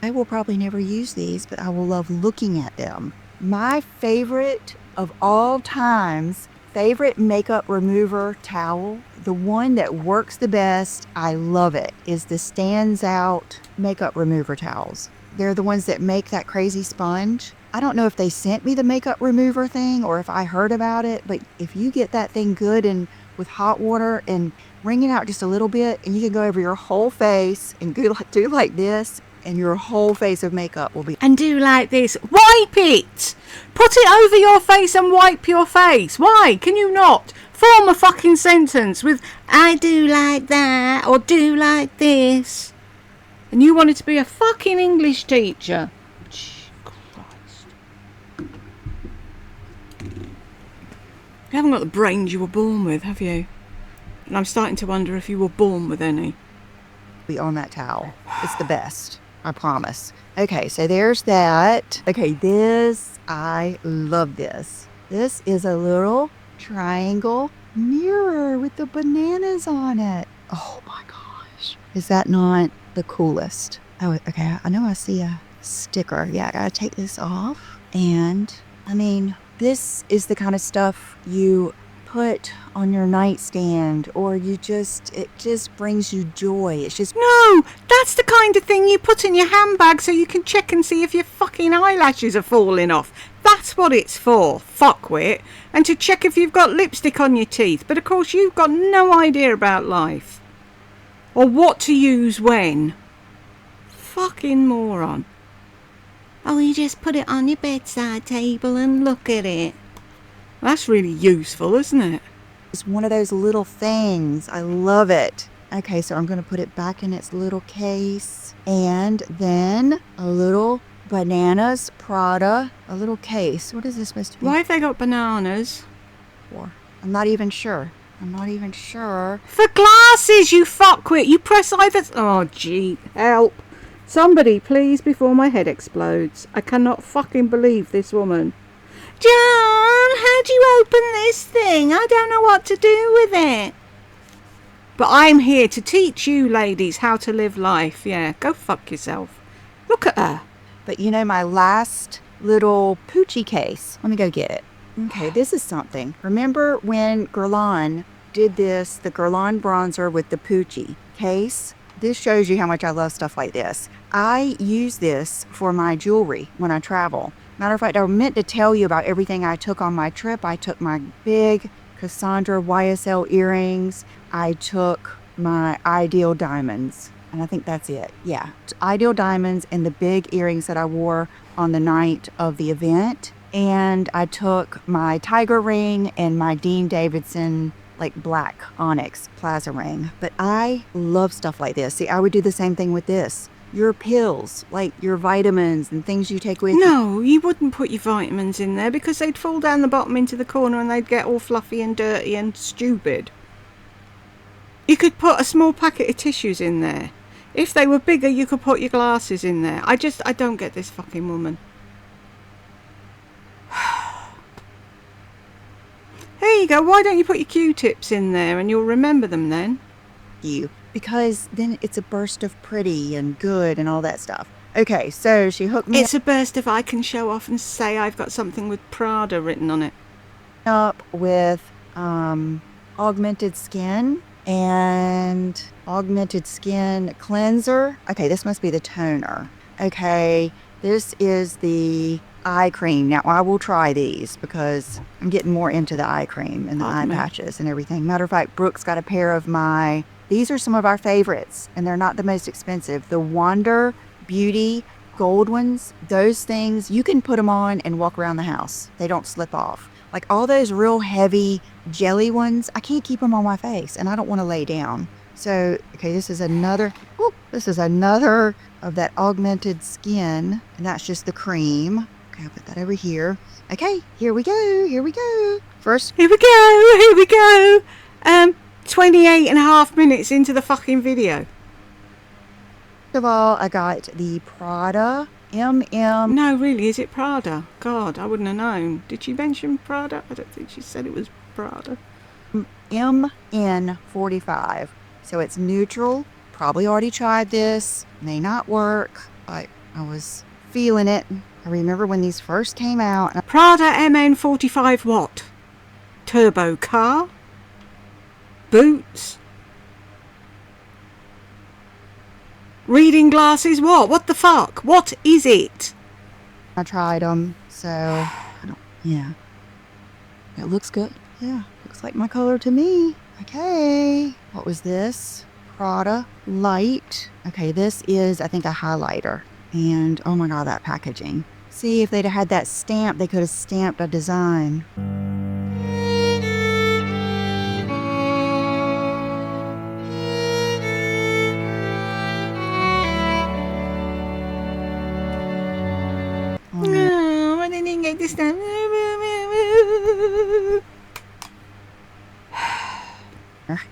I will probably never use these, but I will love looking at them. My favorite of all times, favorite makeup remover towel, the one that works the best, I love it, is the Stands Out makeup remover towels. They're the ones that make that crazy sponge. I don't know if they sent me the makeup remover thing or if I heard about it, but if you get that thing good and with hot water and wring it out just a little bit, and you can go over your whole face and do like this, and your whole face of makeup will be... And do like this. Wipe it! Put it over your face and wipe your face. Why can you not form a fucking sentence with I do like that or do like this? And you wanted to be a fucking English teacher. Christ. You haven't got the brains you were born with, have you? And I'm starting to wonder if you were born with any. Be on that towel. It's the best. I promise. Okay, so there's that. Okay, this, I love this. This is a little triangle mirror with the bananas on it. Oh my gosh. Is that not the coolest? Oh, okay, I know I see a sticker. Yeah, I gotta take this off. And, I mean, this is the kind of stuff you put on your nightstand, or it just brings you joy. It's just... No, that's the kind of thing you put in your handbag so you can check and see if your fucking eyelashes are falling off. That's what it's for, fuckwit. And to check if you've got lipstick on your teeth. But of course you've got no idea about life. Or what to use when. Fucking moron. Oh, you just put it on your bedside table and look at it. That's really useful, isn't it? It's one of those little things. I love it. Okay, so I'm going to put it back in its little case. And then a little bananas Prada, a little case. What is this supposed to be? Why have they got bananas? For? I'm not even sure. For glasses, you fuckwit. You press either... Oh, gee. Help. Somebody, please, before my head explodes. I cannot fucking believe this woman. John, how do you open this thing? I don't know what to do with it. But I'm here to teach you ladies how to live life. Yeah, go fuck yourself. Look at her. But you know, my last little Poochie case. Let me go get it. Okay, this is something. Remember when Guerlain did this, the Guerlain bronzer with the Poochie case? This shows you how much I love stuff like this. I use this for my jewelry when I travel. Matter of fact, I meant to tell you about everything I took on my trip. I took my big Cassandra YSL earrings. I took my Ideal diamonds. And I think that's it. Yeah, Ideal diamonds and the big earrings that I wore on the night of the event. And I took my tiger ring and my Dean Davidson like black onyx plaza ring. But I love stuff like this. See, I would do the same thing with this. Your pills, like your vitamins and things you take with you. No, you wouldn't put your vitamins in there because they'd fall down the bottom into the corner and they'd get all fluffy and dirty and stupid. You could put a small packet of tissues in there. If they were bigger, you could put your glasses in there. I don't get this fucking woman. There you go. Why don't you put your Q-tips in there and you'll remember them then? Because then it's a burst of pretty and good and all that stuff. Okay, so she hooked me It's a burst of I can show off and say I've got something with Prada written on it. up with augmented skin and augmented skin cleanser. Okay, this must be the toner. Okay, this is the eye cream. Now I will try these because I'm getting more into the eye cream and the eye patches and everything. Matter of fact, Brooke's got a pair of these are some of our favorites and they're not the most expensive. The Wander Beauty gold ones, those things, you can put them on and walk around the house. They don't slip off. Like all those real heavy jelly ones, I can't keep them on my face and I don't want to lay down. So, okay, this is another of that augmented skin and that's just the cream. Okay, I'll put that over here. Okay, here we go. First, Here we go. 28 and a half minutes into the fucking video. first of all, I got the Prada MM. No, really, is it Prada? God, I wouldn't have known. Did she mention Prada? I don't think she said it was Prada. MN45. So it's neutral. Probably already tried this. May not work, but I was feeling it. I remember when these first came out. Prada MN45 what? Turbo car? Boots? Reading glasses what? What the fuck? What is it? I tried them, so yeah. It looks good. Yeah, looks like my color to me. Okay, what was this? Prada Light. Okay, this is, I think, a highlighter. And oh my god, that packaging. See, if they'd have had that stamp, they could have stamped a design. Oh, I didn't get this done.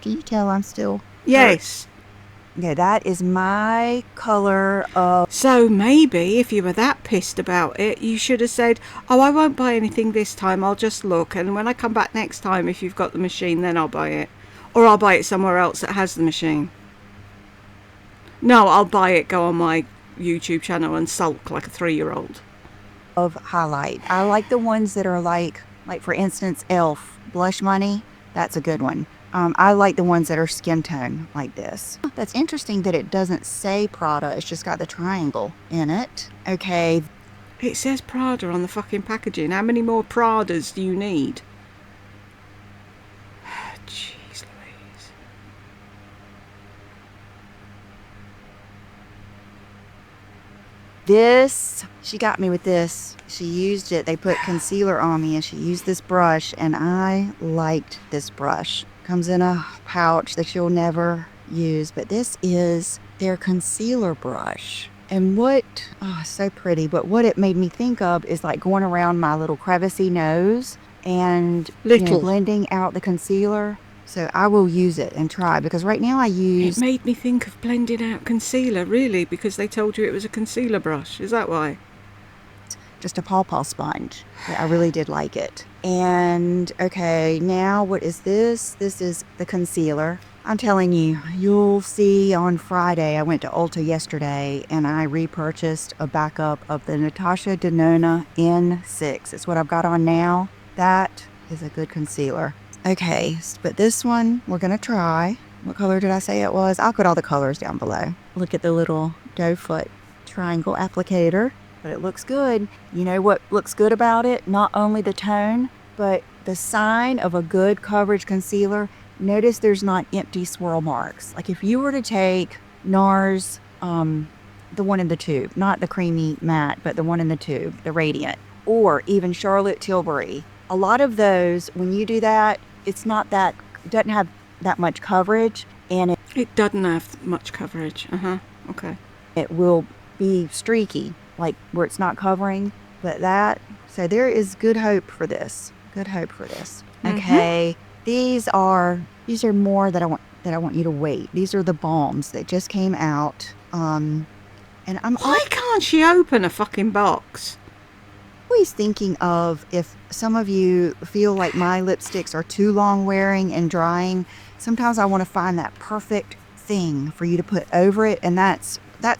Can you tell I'm still... Yes. Okay, that is my color of... So maybe if you were that pissed about it, you should have said, oh, I won't buy anything this time, I'll just look, and when I come back next time, if you've got the machine, then I'll buy it. Or I'll buy it somewhere else that has the machine. No, I'll buy it, go on my YouTube channel and sulk like a 3-year-old. Of highlight. I like the ones that are like for instance, Elf Blush Money. That's a good one. I like the ones that are skin tone like this. That's interesting that it doesn't say Prada. It's just got the triangle in it. Okay. It says Prada on the fucking packaging. How many more Pradas do you need? Jeez Louise. This, she got me with this. She used it. They put concealer on me and she used this brush and I liked this brush. Comes in a pouch that you'll never use, but this is their concealer brush. And so pretty, but what it made me think of is like going around my little crevicey nose and blending out the concealer. So I will use it and try, because right now It made me think of blending out concealer, really, because they told you it was a concealer brush. Is that why? just a pawpaw sponge. But I really did like it. And okay, now what is this? This is the concealer. I'm telling you, you'll see on Friday, I went to Ulta yesterday and I repurchased a backup of the Natasha Denona N6. It's what I've got on now. That is a good concealer. Okay, but this one we're going to try. What color did I say it was? I'll put all the colors down below. Look at the little doe foot triangle applicator, but it looks good. You know what looks good about it? Not only the tone, but the sign of a good coverage concealer. Notice there's not empty swirl marks. Like if you were to take NARS, the one in the tube, not the creamy matte, but the one in the tube, the Radiant, or even Charlotte Tilbury, a lot of those, when you do that, it's not that, doesn't have that much coverage, and it doesn't have much coverage. Okay. It will be streaky, like where it's not covering, but that, so there is good hope for this. Good hope for this. Okay. These are more that I want you to wait. These are the balms that just came out. And Why can't she open a fucking box? always thinking of, if some of you feel like my lipsticks are too long wearing and drying, sometimes I want to find that perfect thing for you to put over it, and that's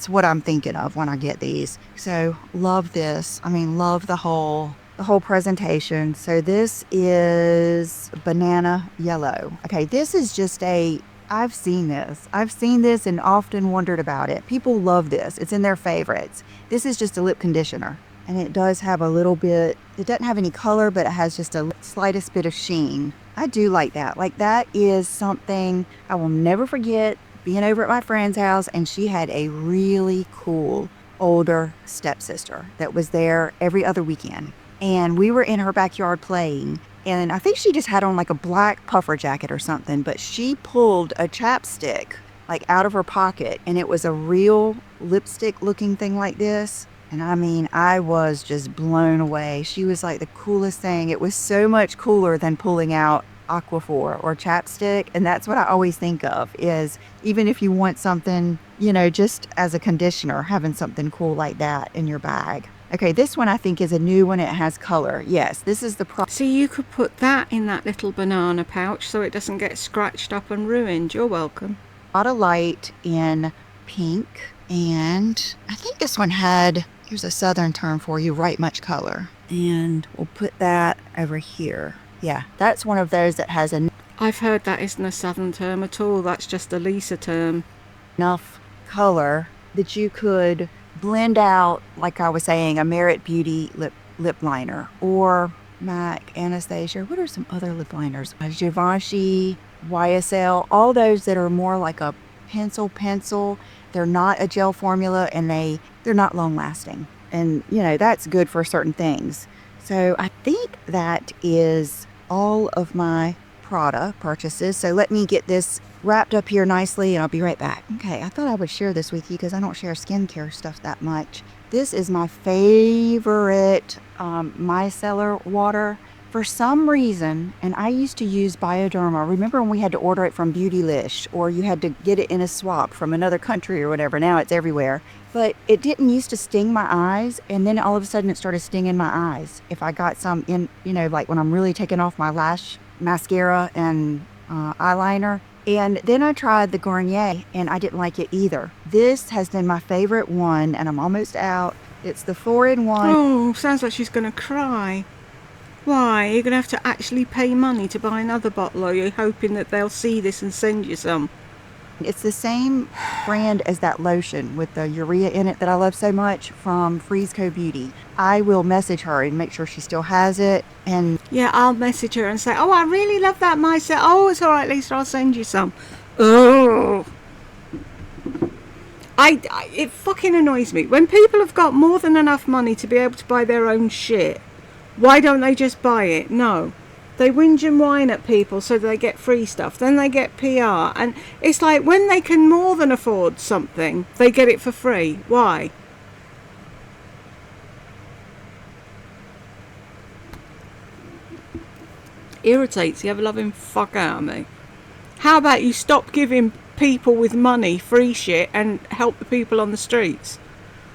what I'm thinking of when I get these. So love this. I mean, love the whole presentation. So this is banana yellow. Okay, this is just I've seen this and often wondered about it. People love this. It's in their favorites. This is just a lip conditioner, and it does have a little bit, it doesn't have any color, but it has just a slightest bit of sheen. I do like that. Like, that is something I will never forget, being over at my friend's house, and she had a really cool older stepsister that was there every other weekend. And we were in her backyard playing, and I think she just had on like a black puffer jacket or something, but she pulled a chapstick like out of her pocket, and it was a real lipstick looking thing like this. And I mean, I was just blown away. She was like the coolest thing. It was so much cooler than pulling out Aquaphor or chapstick. And that's what I always think of, is even if you want something, you know, just as a conditioner, having something cool like that in your bag. Okay, this one I think is a new one. It has color. Yes, this is the See, you could put that in that little banana pouch so it doesn't get scratched up and ruined. You're welcome. A lot of light in pink. And I think this one had, here's a southern term for you, right much color. And we'll put that over here. Yeah, that's one of those that has I've heard that isn't a southern term at all. That's just a Lisa term. enough color that you could blend out, like I was saying, a Merit Beauty lip liner, or MAC, Anastasia. What are some other lip liners? Givenchy, YSL, all those that are more like a pencil. They're not a gel formula, and they're not long lasting. And, you know, that's good for certain things. So I think that is all of my Prada purchases. So let me get this wrapped up here nicely, and I'll be right back. Okay, I thought I would share this with you because I don't share skincare stuff that much. This is my favorite micellar water. For some reason, and I used to use Bioderma. Remember when we had to order it from Beautylish, or you had to get it in a swap from another country or whatever? Now it's everywhere. But it didn't used to sting my eyes, and then all of a sudden it started stinging my eyes. If I got some in, you know, like when I'm really taking off my lash mascara and eyeliner. And then I tried the Garnier, and I didn't like it either. This has been my favorite one, and I'm almost out. It's the 4-in-1. Oh, sounds like she's going to cry. Why? You're going to have to actually pay money to buy another bottle, or are you hoping that they'll see this and send you some? It's the same brand as that lotion with the urea in it that I love so much from Freeze Co Beauty. I will message her and make sure she still has it. And yeah, I'll message her and say, oh, I really love that myself. Oh, it's all right, Lisa, I'll send you some. Oh, It fucking annoys me. When people have got more than enough money to be able to buy their own shit, why don't they just buy it? No. They whinge and whine at people so they get free stuff. Then they get PR. And it's like when they can more than afford something, they get it for free. Why? Irritates the ever-loving fuck out of me. How about you stop giving people with money free shit and help the people on the streets?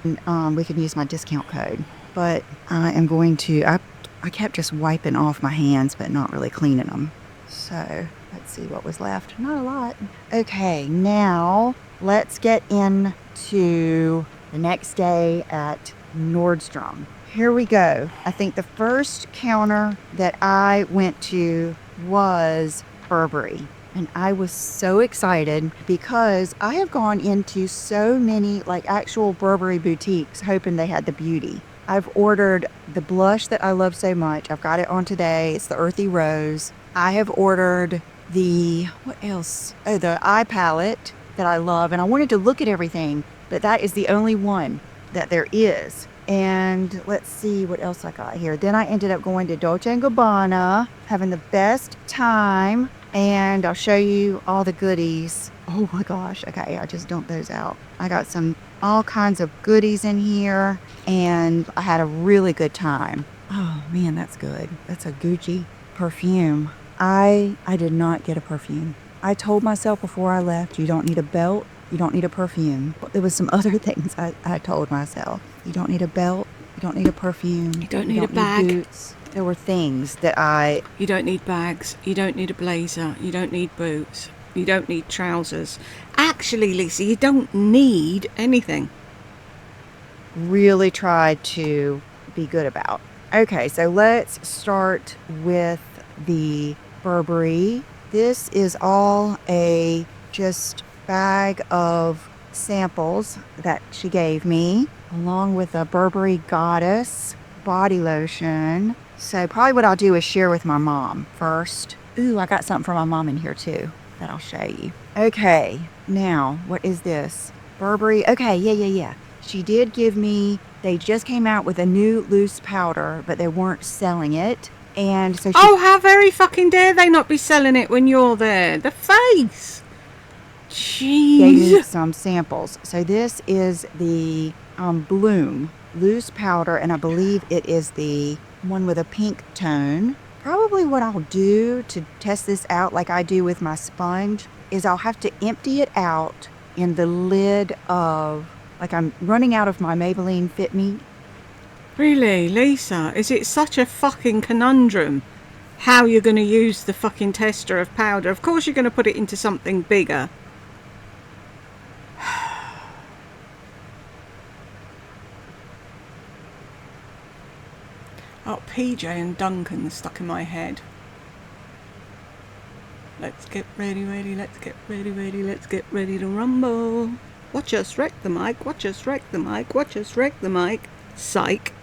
We can use my discount code, but I am going to, I kept just wiping off my hands, but not really cleaning them. So let's see what was left. Not a lot. Okay, now let's get into the next day at Nordstrom. Here we go. I think the first counter that I went to was Burberry. And I was so excited because I have gone into so many like actual Burberry boutiques hoping they had the beauty. I've ordered the blush that I love so much. I've got it on today. It's the Earthy Rose. I have ordered the, what else? Oh, the eye palette that I love. And I wanted to look at everything, but that is the only one that there is. And let's see what else I got here. Then I ended up going to Dolce & Gabbana, having the best time. And I'll show you all the goodies. Oh my gosh. Okay, I just dumped those out. I got all kinds of goodies in here, and I had a really good time. Oh man, that's good. That's a Gucci perfume. I did not get a perfume. I told myself before I left, you don't need a belt, you don't need a perfume. There was some other things I told myself. You don't need a belt, you don't need a perfume. You don't need a bag. Boots. There were things that You don't need bags. You don't need a blazer. You don't need boots. You don't need trousers. Actually, Lisa, you don't need anything. really tried to be good about. Okay, so let's start with the Burberry. This is all a just bag of samples that she gave me, along with a Burberry Goddess body lotion. So probably what I'll do is share with my mom first. Ooh, I got something for my mom in here too that I'll show you. Okay, now what is this? Burberry. Okay, yeah. She did give me, they just came out with a new loose powder, but they weren't selling it. And so she... Oh, how very fucking dare they not be selling it when you're there. The face. Jeez. gave me some samples. So this is the Bloom loose powder, and I believe it is the one with a pink tone. Probably what I'll do to test this out, like I do with my sponge, is I'll have to empty it out in the lid of, like I'm running out of my Maybelline Fit Me. Really, Lisa? Is it such a fucking conundrum how you're going to use the fucking tester of powder? Of course you're going to put it into something bigger. Oh, PJ and Duncan stuck in my head. Let's get ready, let's get ready, let's get ready to rumble. Watch us wreck the mic, watch us wreck the mic, watch us wreck the mic. Psych.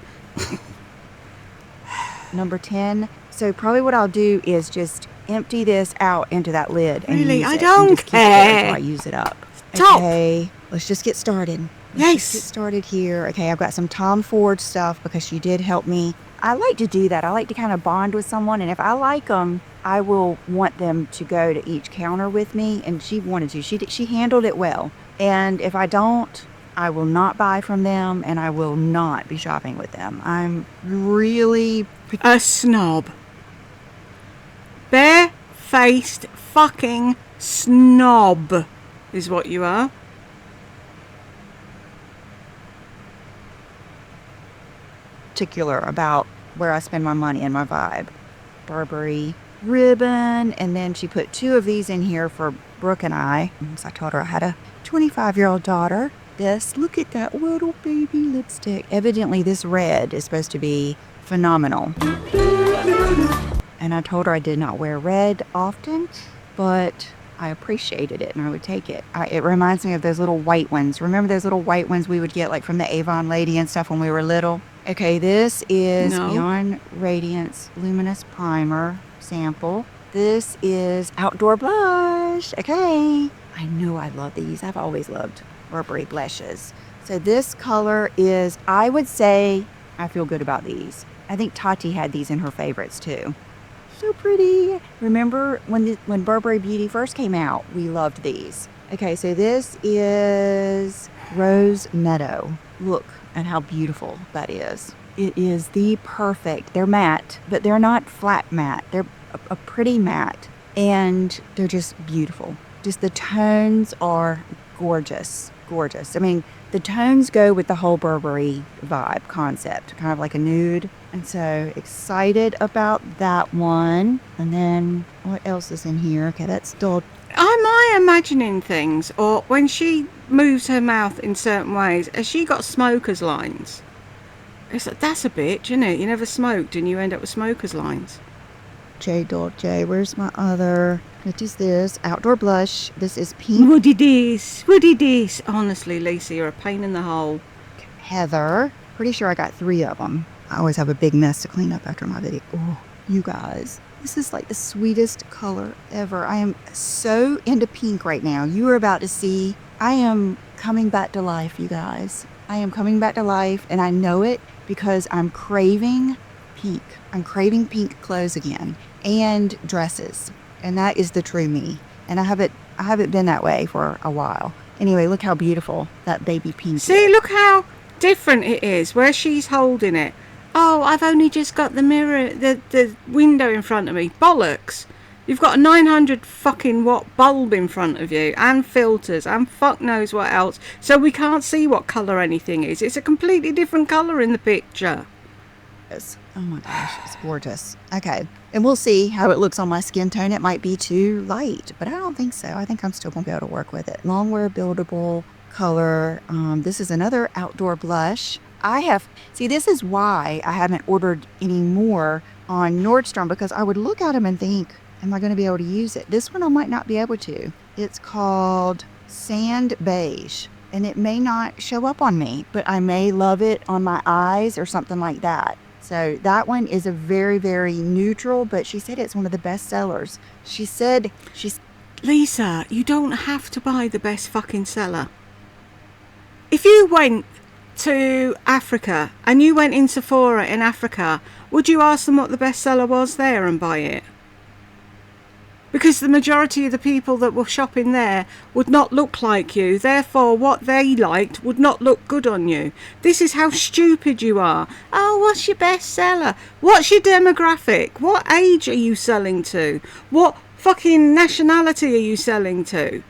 Number 10. So probably what I'll do is just empty this out into that lid. And Really? use I it, don't and just keep it care. until I use it up. Stop. Okay, let's just get started. Let's get started here. Okay, I've got some Tom Ford stuff because she did help me. I like to do that. I like to kind of bond with someone, and if I like them, I will want them to go to each counter with me, and she wanted to. She handled it well. And if I don't, I will not buy from them, and I will not be shopping with them. I'm really... A snob. Bare-faced fucking snob is what you are. particular about where I spend my money and my vibe. Burberry ribbon, and then she put 2 of these in here for Brooke and I. So I told her I had a 25-year-old daughter. Look at that little baby lipstick. Evidently this red is supposed to be phenomenal. And I told her I did not wear red often, but I appreciated it and I would take it. It reminds me of those little white ones. Remember those little white ones we would get like from the Avon lady and stuff when we were little? Okay, this is Beyond Radiance Luminous Primer sample. This is Outdoor Blush. Okay. I know I love these. I've always loved Burberry blushes. So this color is, I would say, I feel good about these. I think Tati had these in her favorites too. So pretty. Remember when Burberry Beauty first came out, we loved these. Okay, so this is Rose Meadow. Look at how beautiful that is. It is the perfect, they're matte, but they're not flat matte. They're a pretty matte, and they're just beautiful. Just the tones are gorgeous, gorgeous. I mean, the tones go with the whole Burberry vibe concept, kind of like a nude. And so excited about that one. And then what else is in here? Okay, that's still... Am I imagining things, or when she moves her mouth in certain ways, has she got smoker's lines? It's like, that's a bitch, isn't it? You never smoked and you end up with smoker's lines. J Dolce, where's my other? What is this? Outdoor blush. This is pink. What it is? What it is? Honestly, Lisa, you're a pain in the hole. Heather. Pretty sure I got 3 of them. I always have a big mess to clean up after my video. Oh, you guys. This is like the sweetest color ever. I am so into pink right now. You are about to see. I am coming back to life, you guys. I am coming back to life, and I know it because I'm craving pink. I'm craving pink clothes again, and dresses. And that is the true me. And I haven't been that way for a while. Anyway, look how beautiful that baby pink See, is. look how different it is where she's holding it. Oh, I've only just got the mirror, the window in front of me. Bollocks. You've got a 900 fucking watt bulb in front of you, and filters, and fuck knows what else. So we can't see what colour anything is. It's a completely different colour in the picture. Oh my gosh, it's gorgeous. Okay, and we'll see how it looks on my skin tone. It might be too light, but I don't think so. I think I'm still going to be able to work with it. Longwear buildable color. This is another outdoor blush. This is why I haven't ordered any more on Nordstrom, because I would look at them and think, am I going to be able to use it? This one I might not be able to. It's called Sand Beige, and it may not show up on me, but I may love it on my eyes or something like that. So that one is a very, very neutral, but she said it's one of the best sellers. She said Lisa, you don't have to buy the best fucking seller. If you went to Africa and you went in Sephora in Africa, would you ask them what the best seller was there and buy it? Because the majority of the people that were shopping there would not look like you. Therefore, what they liked would not look good on you. This is how stupid you are. Oh, what's your best seller? What's your demographic? What age are you selling to? What fucking nationality are you selling to?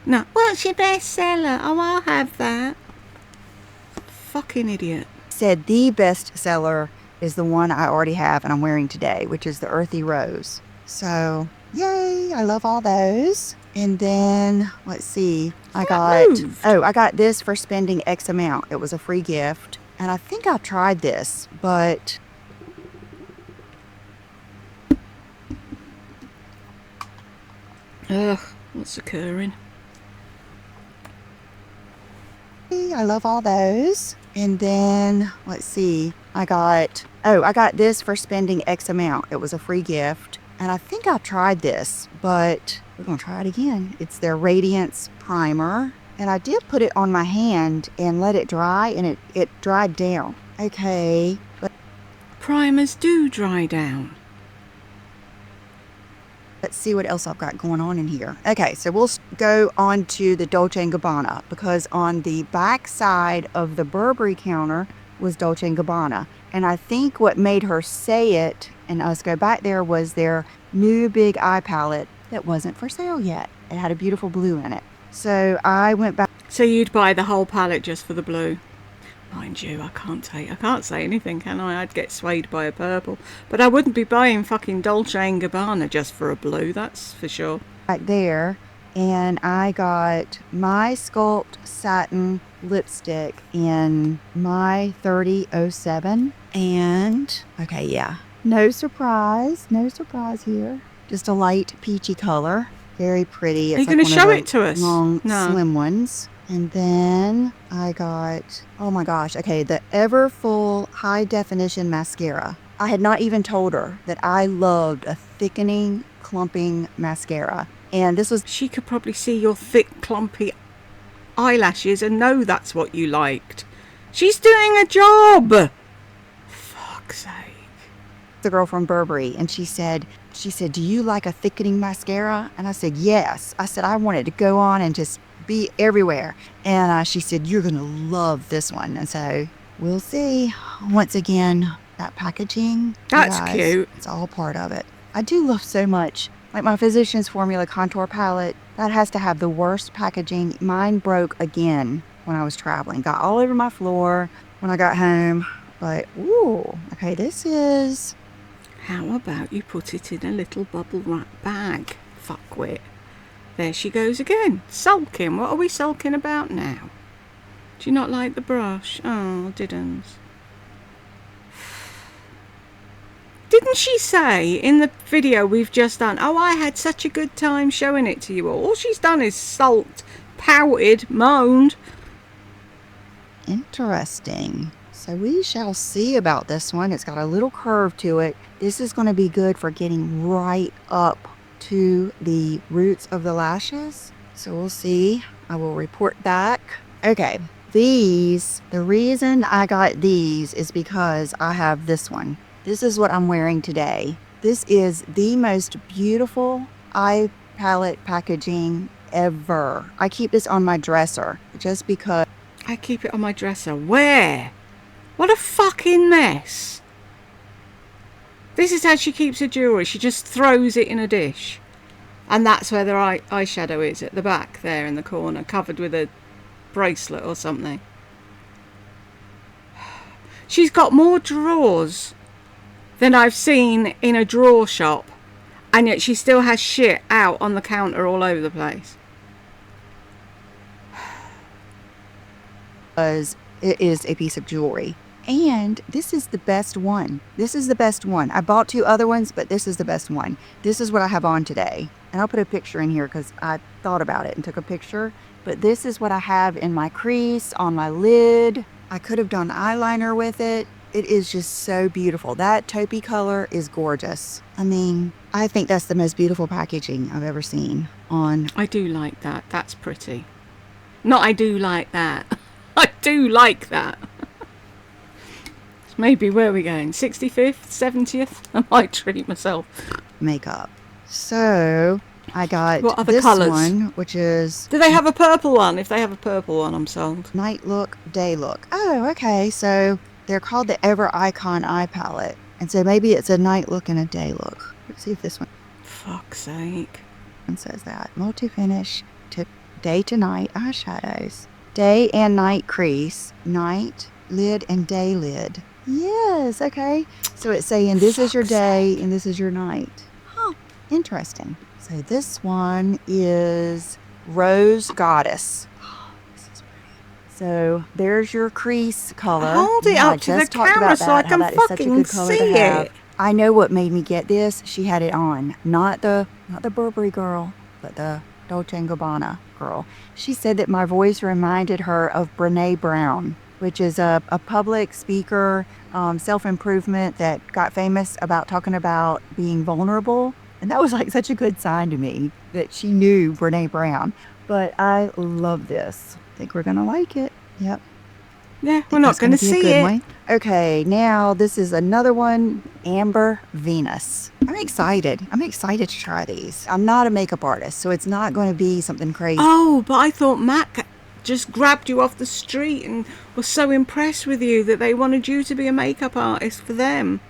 No, what's your best seller? Oh, I'll have that. Fucking idiot. said the best seller is the one I already have and I'm wearing today, which is the Earthy Rose. So, yay, I love all those. And then, let's see, I got this for spending X amount. It was a free gift. And I think I tried this, but ugh, what's occurring? I love all those. And then, let's see, I got this for spending X amount. It was a free gift. And I think I tried this, but we're going to try it again. It's their Radiance Primer. And I did put it on my hand and let it dry, and it dried down. Okay. But Primers do dry down. let's see what else I've got going on in here. Okay, so we'll go on to the Dolce & Gabbana, because on the back side of the Burberry counter was Dolce & Gabbana. And I think what made her say it and us go back there was their new big eye palette that wasn't for sale yet. It had a beautiful blue in it. So I went back. So you'd buy the whole palette just for the blue? Mind you, I can't say anything, can I? I'd get swayed by a purple. But I wouldn't be buying fucking Dolce & Gabbana just for a blue, that's for sure. Back there, and I got my Sculpt Satin lipstick in my 3007. And, okay, yeah. No surprise here. Just a light peachy color. Very pretty. Are you going to show it to us? Long, No. slim ones. And then I got, oh my gosh, okay, the Everfull High Definition Mascara. I had not even told her that I loved a thickening, clumping mascara. And this was She could probably see your thick, clumpy eyelashes and know that's what you liked. She's doing a job! Fuck's sake. the girl from Burberry, and she said, do you like a thickening mascara? And I said, yes. I said, I want it to go on and just be everywhere. And she said, you're going to love this one. And so we'll see. Once again, that packaging. That's guys, cute. It's all part of it. I do love so much. Like my Physicians Formula contour palette, that has to have the worst packaging. Mine broke again when I was traveling. Got all over my floor when I got home. But, ooh, okay, this is... How about you put it in a little bubble wrap bag, fuckwit? There she goes again, sulking. What are we sulking about now? Do you not like the brush? Oh, didn't she say in the video we've just done, oh, I had such a good time showing it to you all? All she's done is sulked, pouted, moaned. Interesting. So we shall see about this one. It's got a little curve to it. This is going to be good for getting right up to the roots of the lashes. So we'll see. I will report back. Okay, the reason I got these is because I have this one. This is what I'm wearing today. This is the most beautiful eye palette packaging ever. I keep this on my dresser just because. I keep it on my dresser. Where? What a fucking mess. This is how she keeps her jewellery. She just throws it in a dish. And that's where the eyeshadow is, at the back there in the corner, covered with a bracelet or something. She's got more drawers than I've seen in a drawer shop. And yet she still has shit out on the counter all over the place. Because it is a piece of jewelry. And this is the best one. This is the best one. I bought 2 other ones, but this is the best one. This is what I have on today. And I'll put a picture in here because I thought about it and took a picture. But this is what I have in my crease, on my lid. I could have done eyeliner with it. It is just so beautiful. That taupey color is gorgeous. I mean, I think that's the most beautiful packaging I've ever seen on. I do like that. That's pretty. Not I do like that. I do like that. Maybe, where are we going? 65th? 70th? I might treat myself. Makeup. So I got what other this colours? one, which is... Do they have a purple one? If they have a purple one, I'm sold. Night look, day look. Oh, okay. So they're called the Ever Icon Eye Palette. And so maybe it's a night look and a day look. Let's see if this one Fuck's sake. says that. Multi-finish, day to night eyeshadows. Day and night crease. Night lid and day lid. Yes, okay. So it's saying this is your day and this is your night. Huh, interesting. So this one is Rose Goddess. This is pretty. So there's your crease color. Hold it up to the camera so I can fucking see it. I know what made me get this. She had it on. Not the Burberry girl, but the Dolce & Gabbana girl. She said that my voice reminded her of Brene Brown, which is a public speaker, self-improvement that got famous about talking about being vulnerable. And that was like such a good sign to me that she knew Brene Brown. But I love this. I think we're going to like it. Yep. Yeah, we're not going to see it. One. Okay, now this is another one, Amber Venus. I'm excited to try these. I'm not a makeup artist, so it's not going to be something crazy. Oh, but I thought Mac just grabbed you off the street and was so impressed with you that they wanted you to be a makeup artist for them.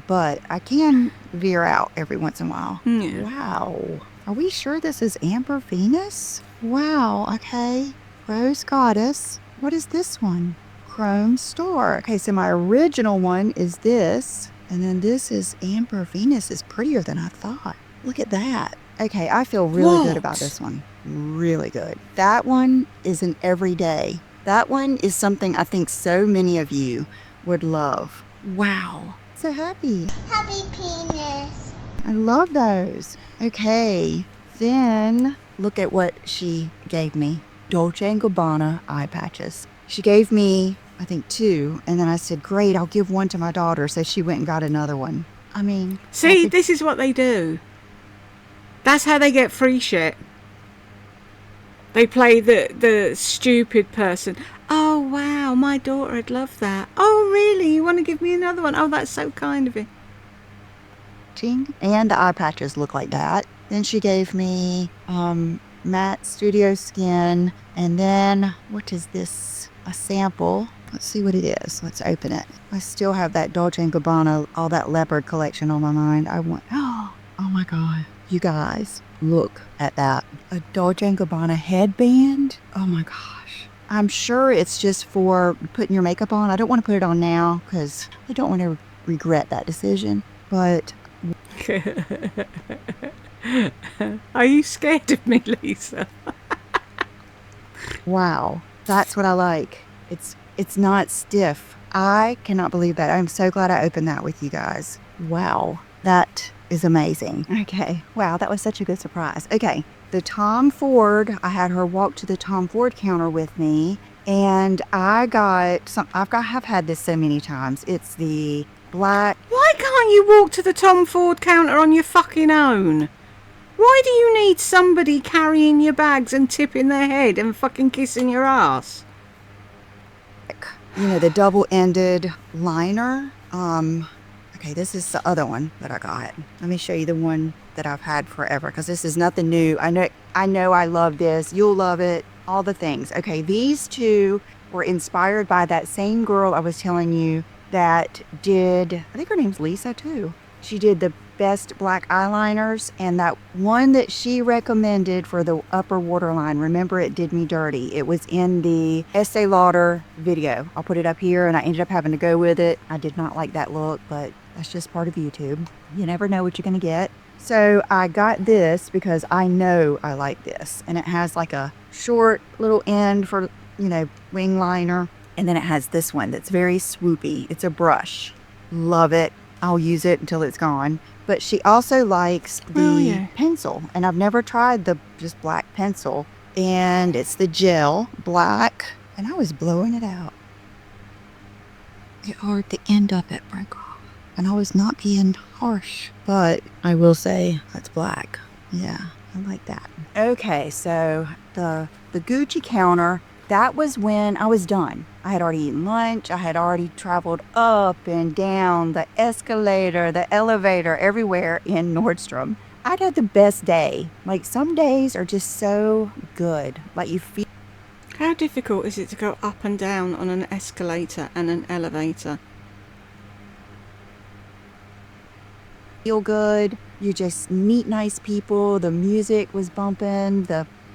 But I can veer out every once in a while. Yeah. Wow. Are we sure this is Amber Venus? Wow, okay. Rose Goddess. What is this one? Chrome Store. Okay, so my original one is this. And then this is Amber Venus. Is prettier than I thought. Look at that. Okay, I feel really good about this one. Really good. That one is an everyday. That one is something I think so many of you would love. Wow. So happy. Happy penis. I love those. Okay, then look at what she gave me. Dolce & Gabbana eye patches. She gave me, I think, 2, and then I said, great, I'll give one to my daughter. So she went and got another one. I mean... See, this is what they do. That's how they get free shit. They play the stupid person. Oh, wow, my daughter would love that. Oh, really? You want to give me another one? Oh, that's so kind of you. And the eye patches look like that. Then she gave me matte studio skin. And then, what is this? A sample. Let's see what it is. Let's open it. I still have that Dolce & Gabbana, all that leopard collection on my mind. I want, oh my God. You guys, look at that. A Dolce & Gabbana headband. Oh my gosh. I'm sure it's just for putting your makeup on. I don't want to put it on now because I don't want to regret that decision. But are you scared of me, Lisa? wow, that's what I like. It's not stiff. I cannot believe that. I'm so glad I opened that with you guys. Wow, that is amazing. Okay, wow, that was such a good surprise. Okay, the Tom Ford, I had her walk to the Tom Ford counter with me, and I got some, have had this so many times. It's the black. Why can't you walk to the Tom Ford counter on your fucking own? Why do you need somebody carrying your bags and tipping their head and fucking kissing your ass? You know, the double-ended liner. Okay, this is the other one that I got. Let me show you the one that I've had forever, because this is nothing new. I know I love this. You'll love it. All the things. Okay, these two were inspired by that same girl I was telling you that did, I think her name's Lisa too. She did the best black eyeliners, and that one that she recommended for the upper waterline, remember, it did me dirty. It was in the Estee Lauder video. I'll put it up here, and I ended up having to go with it. I did not like that look, but that's just part of YouTube. You never know what you're gonna get. So I got this because I know I like this, and it has like a short little end for, you know, wing liner, and then it has this one that's very swoopy. It's a brush. Love it. I'll use it until it's gone. But she also likes the pencil, and I've never tried the just black pencil, and it's the gel black, and I was blowing it out. It hard to end up at break off, and I was not being harsh, but I will say that's black. Yeah, I like that. Okay, so the Gucci counter, that was when I was done. I had already eaten lunch. I had already traveled up and down the escalator, the elevator, everywhere in Nordstrom. I'd had the best day. Like, some days are just so good. Like, you feel. How difficult is it to go up and down on an escalator and an elevator? Feel good. You just meet nice people. The music was bumping.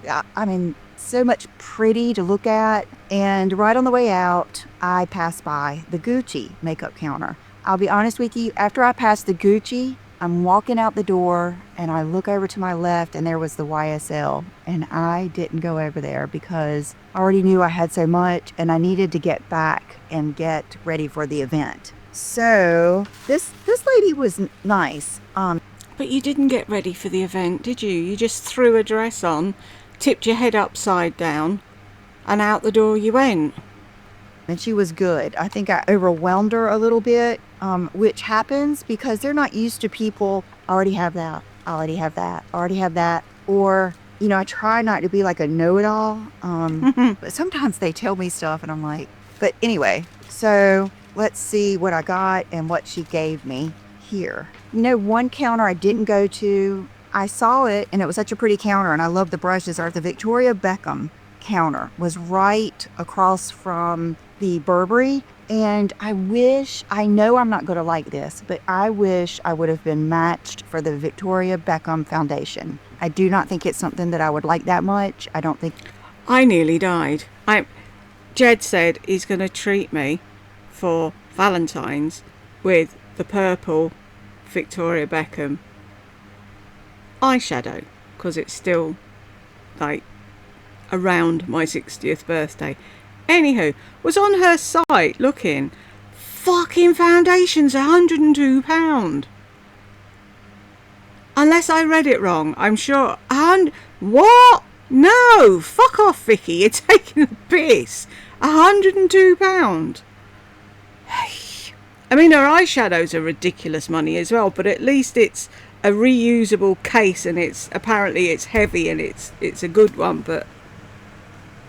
I mean, so much pretty to look at. And right on the way out, I passed by the Gucci makeup counter. I'll be honest with you, after I passed the Gucci, I'm walking out the door and I look over to my left and there was the YSL. And I didn't go over there because I already knew I had so much and I needed to get back and get ready for the event. So this lady was nice. But you didn't get ready for the event, did you? You just threw a dress on, tipped your head upside down, and out the door you went. And she was good. I think I overwhelmed her a little bit, which happens because they're not used to people, I already have that, I already have that, I already have that. Or, you know, I try not to be like a know-it-all, but sometimes they tell me stuff and I'm like, but anyway, so let's see what I got and what she gave me here. You know, one counter I didn't go to, I saw it and it was such a pretty counter and I love the brushes. The Victoria Beckham counter was right across from the Burberry, and I know I'm not going to like this, but I wish I would have been matched for the Victoria Beckham foundation. I do not think it's something that I would like that much. I don't think. I nearly died. Jed said he's going to treat me for Valentine's with the purple Victoria Beckham eyeshadow, because it's still like around my 60th birthday. Anywho, was on her site looking, fucking foundation's £102. Unless I read it wrong, I'm sure. What? No, fuck off, Vicky, you're taking the piss. £102. I mean, her eyeshadows are ridiculous money as well, but at least it's a reusable case, and apparently it's heavy and it's a good one, but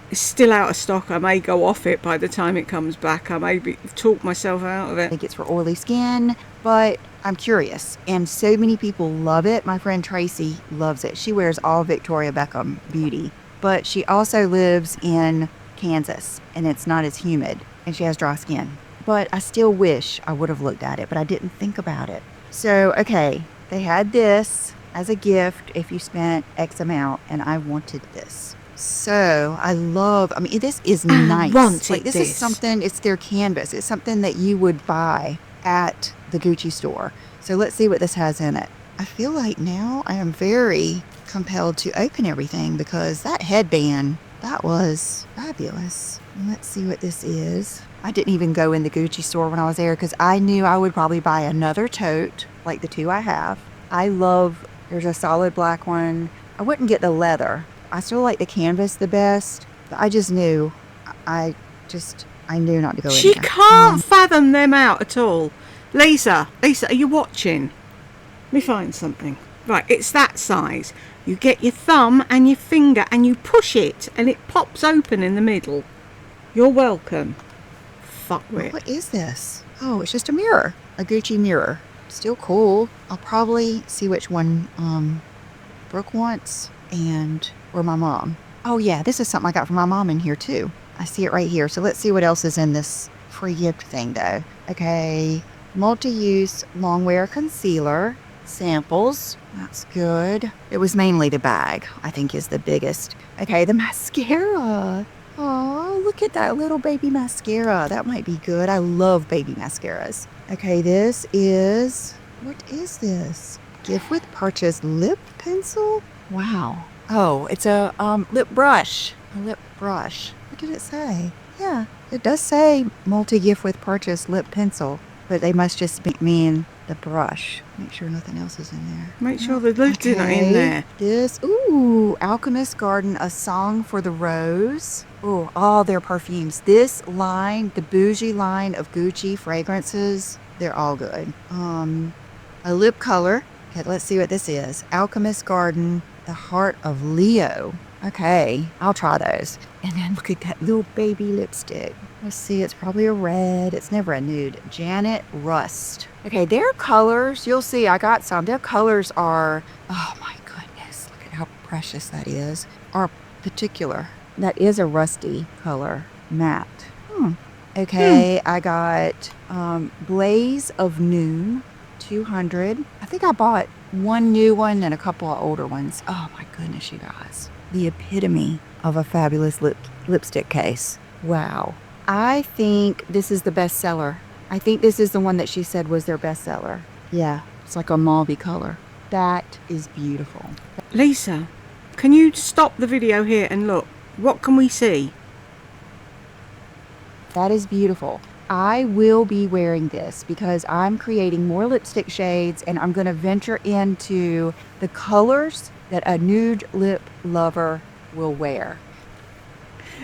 it's still out of stock. I may go off it by the time it comes back. I may talk myself out of I it. think it's for oily skin, but I'm curious. And so many people love it. My friend Tracy loves it. She wears all Victoria Beckham beauty, but she also lives in Kansas and it's not as humid and she has dry skin. But I still wish I would have looked at it, but I didn't think about it. So, okay, they had this as a gift if you spent X amount, and I wanted this. So I mean, this is nice. Wanted This this. is something, it's their canvas. It's something that you would buy at the Gucci store. So let's see what this has in it. I feel like now I am very compelled to open everything because that headband, that was fabulous. Let's see what this is. I didn't even go in the Gucci store when I was there because I knew I would probably buy another tote like the two I have. There's a solid black one. I wouldn't get the leather. I still like the canvas the best, but I just knew, I knew not to go in She there. can't fathom them out at all. Lisa, are you watching? Let me find something. Right, it's that size. You get your thumb and your finger and you push it and it pops open in the middle. You're welcome. Fuckwit. What is this? Oh, it's just a mirror, a Gucci mirror. Still cool. I'll probably see which one Brooke wants or my mom. Oh yeah, this is something I got from my mom in here too. I see it right here. So let's see what else is in this free gift thing though. Okay, multi-use longwear concealer samples. That's good. It was mainly the bag, I think, is the biggest. Okay, the mascara. Oh, look at that little baby mascara. That might be good. I love baby mascaras. Okay, what is this? Gift with purchase lip pencil? Wow. Oh, it's a lip brush. A lip brush. What did it say? Yeah, it does say multi-gift with purchase lip pencil, but they must just mean the brush. Make sure nothing else is in there. Make sure the lid's not in there. Alchemist Garden, A Song for the Rose. Ooh, all their perfumes. This line, the bougie line of Gucci fragrances, they're all good. A lip color. Okay, let's see what this is. Alchemist Garden, The Heart of Leo. Okay, I'll try those. And then look at that little baby lipstick. Let's see, it's probably a red. It's never a nude. Janet Rust. Okay, their colors, you'll see I got some. Their colors are, oh my goodness, look at how precious that is. Are particular. That is a rusty color, matte. Okay, I got Blaze of Noon, 200. I think I bought one new one and a couple of older ones. Oh my goodness, you guys. The epitome of a fabulous lipstick case. Wow. I think this is the best seller. I think this is the one that she said was their best seller. Yeah, it's like a mauve color. That is beautiful. Lisa, can you stop the video here and look? What can we see? That is beautiful. I will be wearing this because I'm creating more lipstick shades and I'm going to venture into the colors that a nude lip lover will wear.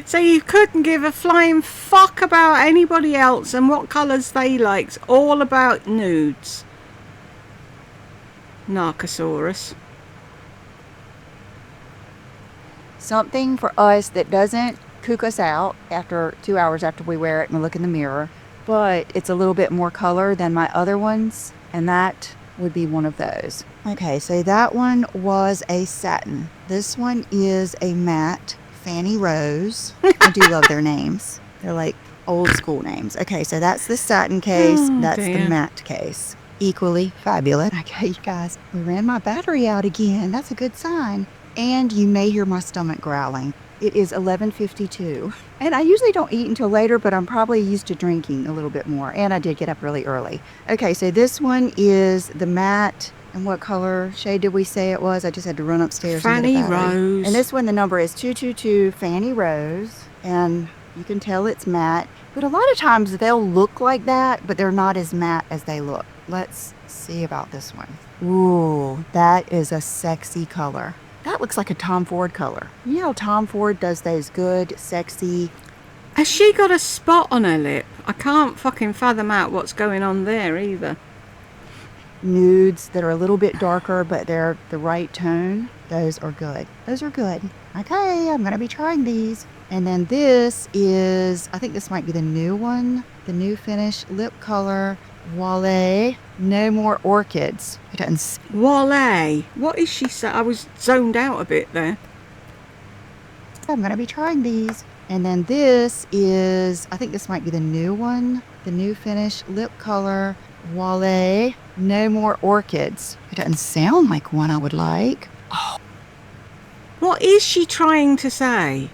So you couldn't give a flying fuck about anybody else and what colours they like. It's all about nudes. Narcosaurus. Something for us that doesn't kook us out after 2 hours after we wear it and we look in the mirror, but it's a little bit more color than my other ones, and that would be one of those. Okay, so that one was a satin. This one is a matte Fanny Rose. I do love their names. They're like old school names. Okay, so that's the satin case. That's dear. the matte case. Equally fabulous. Okay, you guys, we ran my battery out again. That's a good sign. And you may hear my stomach growling. It is 11:52. And I usually don't eat until later, but I'm probably used to drinking a little bit more. And I did get up really early. Okay, so this one is the matte. And what color shade did we say it was? I just had to run upstairs Fanny and get a battery. Rose. And this one, the number is 222 Fanny Rose. And you can tell it's matte. But a lot of times they'll look like that, but they're not as matte as they look. Let's see about this one. Ooh, that is a sexy color. That looks like a Tom Ford color. You know, Tom Ford does those good, sexy. Has she got a spot on her lip? I can't fucking fathom out what's going on there either. nudes that are a little bit darker, but they're the right tone. Those are good. Those are good. Okay, I'm going to be trying these. And then this is, I think this might be the new one. The new finish lip color. Wale. No More Orchids. It doesn't. Wale. What is she saying? I was zoned out a bit there. I'm going to be trying these. And then this is, I think this might be the new one. The new finish lip color. Wale. No More Orchids. It doesn't sound like one I would like. Oh. What is she trying to say?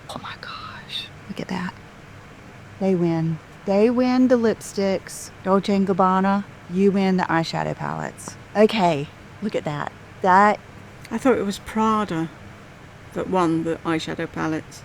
Oh my gosh. Look at that. They win. They win the lipsticks. Dolce & Gabbana. You win the eyeshadow palettes. Okay. Look at that. That. I thought it was Prada that won the eyeshadow palettes.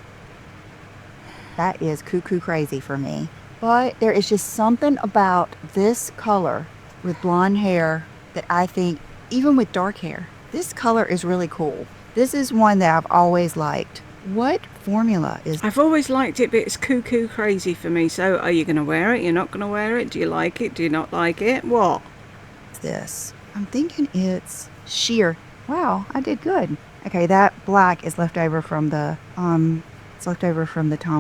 That is cuckoo crazy for me. But there is just something about this color with blonde hair that I think, even with dark hair, this color is really cool. This is one that I've always liked. What formula is... I've always liked it, but it's cuckoo crazy for me. So are you going to wear it? You're not going to wear it? Do you like it? Do you not like it? What? This? I'm thinking it's sheer. Wow, I did good. Okay, that black is left over from the Tom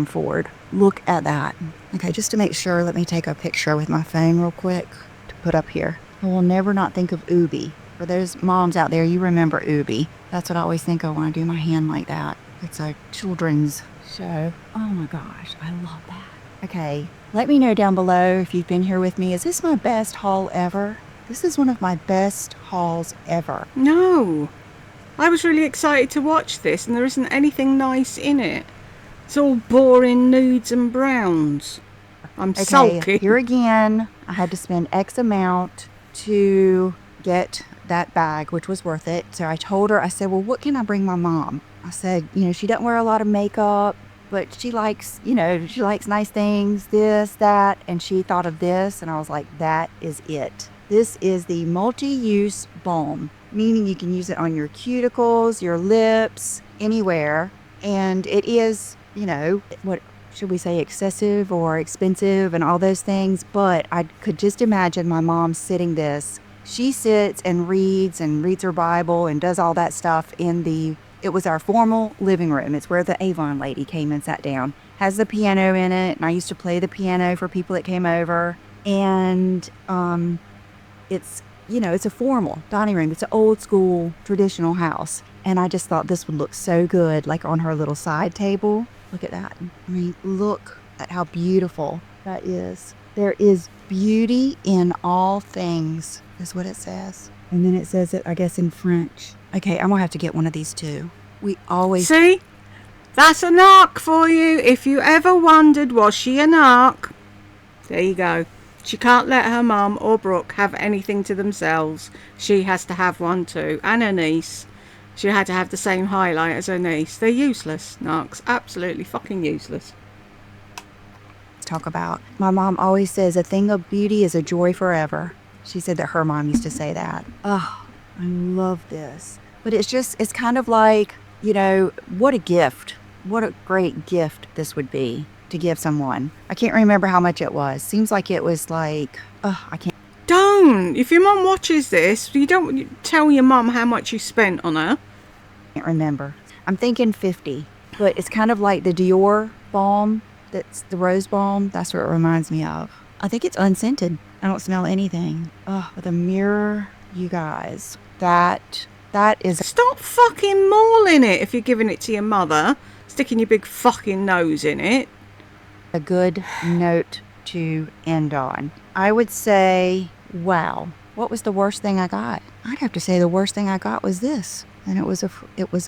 Ford. Look at that. Okay, just to make sure, let me take a picture with my phone real quick to put up here. I will never not think of Ubi. For those moms out there, you remember Ubi. That's what I always think of when I do my hand like that. It's a children's show. Oh my gosh, I love that. Okay, let me know down below if you've been here with me. Is this my best haul ever? This is one of my best hauls ever. No. I was really excited to watch this, and there isn't anything nice in it. It's all boring nudes and browns. I'm sulky. Here again, I had to spend X amount to get that bag, which was worth it. So I told her, I said, well, what can I bring my mom? I said, she doesn't wear a lot of makeup, but she likes, she likes nice things, this, that. And she thought of this, and I was like, that is it. This is the multi-use balm, meaning you can use it on your cuticles, your lips, anywhere. And it is, what should we say, excessive or expensive and all those things. But I could just imagine my mom sitting this. She sits and reads her Bible and does all that stuff it was our formal living room. It's where the Avon lady came and sat down. Has the piano in it. And I used to play the piano for people that came over. And, it's, it's a formal dining room. It's an old school traditional house. And I just thought this would look so good, like on her little side table. Look at that. I mean, look at how beautiful that is. There is beauty in all things, is what it says. And then it says it, I guess, in French. Okay, I'm going to have to get one of these too. We always... See? That's a narc for you. If you ever wondered, was she a narc? There you go. She can't let her mum or Brooke have anything to themselves. She has to have one too. And her niece. She had to have the same highlight as her niece. They're useless, narcs. Absolutely fucking useless. Talk about. My mom always says a thing of beauty is a joy forever. She said that her mom used to say that. Oh, I love this. But it's kind of like, what a gift. What a great gift this would be to give someone. I can't remember how much it was. Seems like it was like, I can't. Don't. If your mum watches this, you don't tell your mum how much you spent on her. Can't remember. I'm thinking 50. But it's kind of like the Dior balm. That's the rose balm. That's what it reminds me of. I think it's unscented. I don't smell anything. Oh, with a mirror, you guys. That is... Stop fucking mauling it if you're giving it to your mother. Sticking your big fucking nose in it. A good note to end on. I would say, wow, what was the worst thing I got? I'd have to say the worst thing I got was this. And it was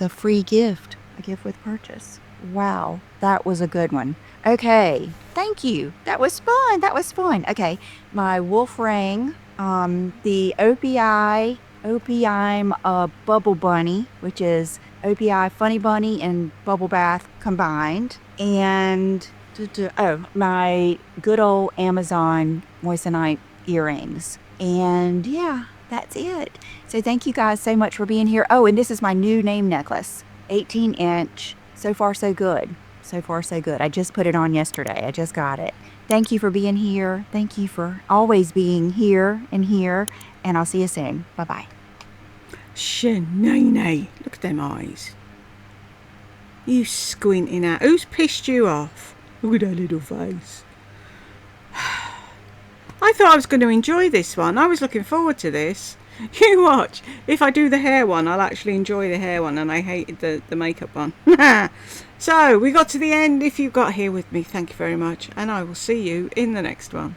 a free gift. A gift with purchase. Wow, that was a good one. Okay, thank you. That was fun. Okay, my wolf ring, the OPI Bubble Bunny, which is OPI Funny Bunny and Bubble Bath combined, and my good old Amazon Moissanite earrings. And yeah, That's it. So thank you guys so much for being here. Oh, and this is my new name necklace. 18-inch. So far, so good. So far, so good. I just put it on yesterday. I just got it. Thank you for being here. Thank you for always being here. And I'll see you soon. Bye-bye. Shanae, look at them eyes. You squinting at. Who's pissed you off? Look at that little face. I thought I was going to enjoy this one. I was looking forward to this. You watch. If I do the hair one, I'll actually enjoy the hair one, and I hated the makeup one. So, we got to the end. If you got here with me, thank you very much, and I will see you in the next one.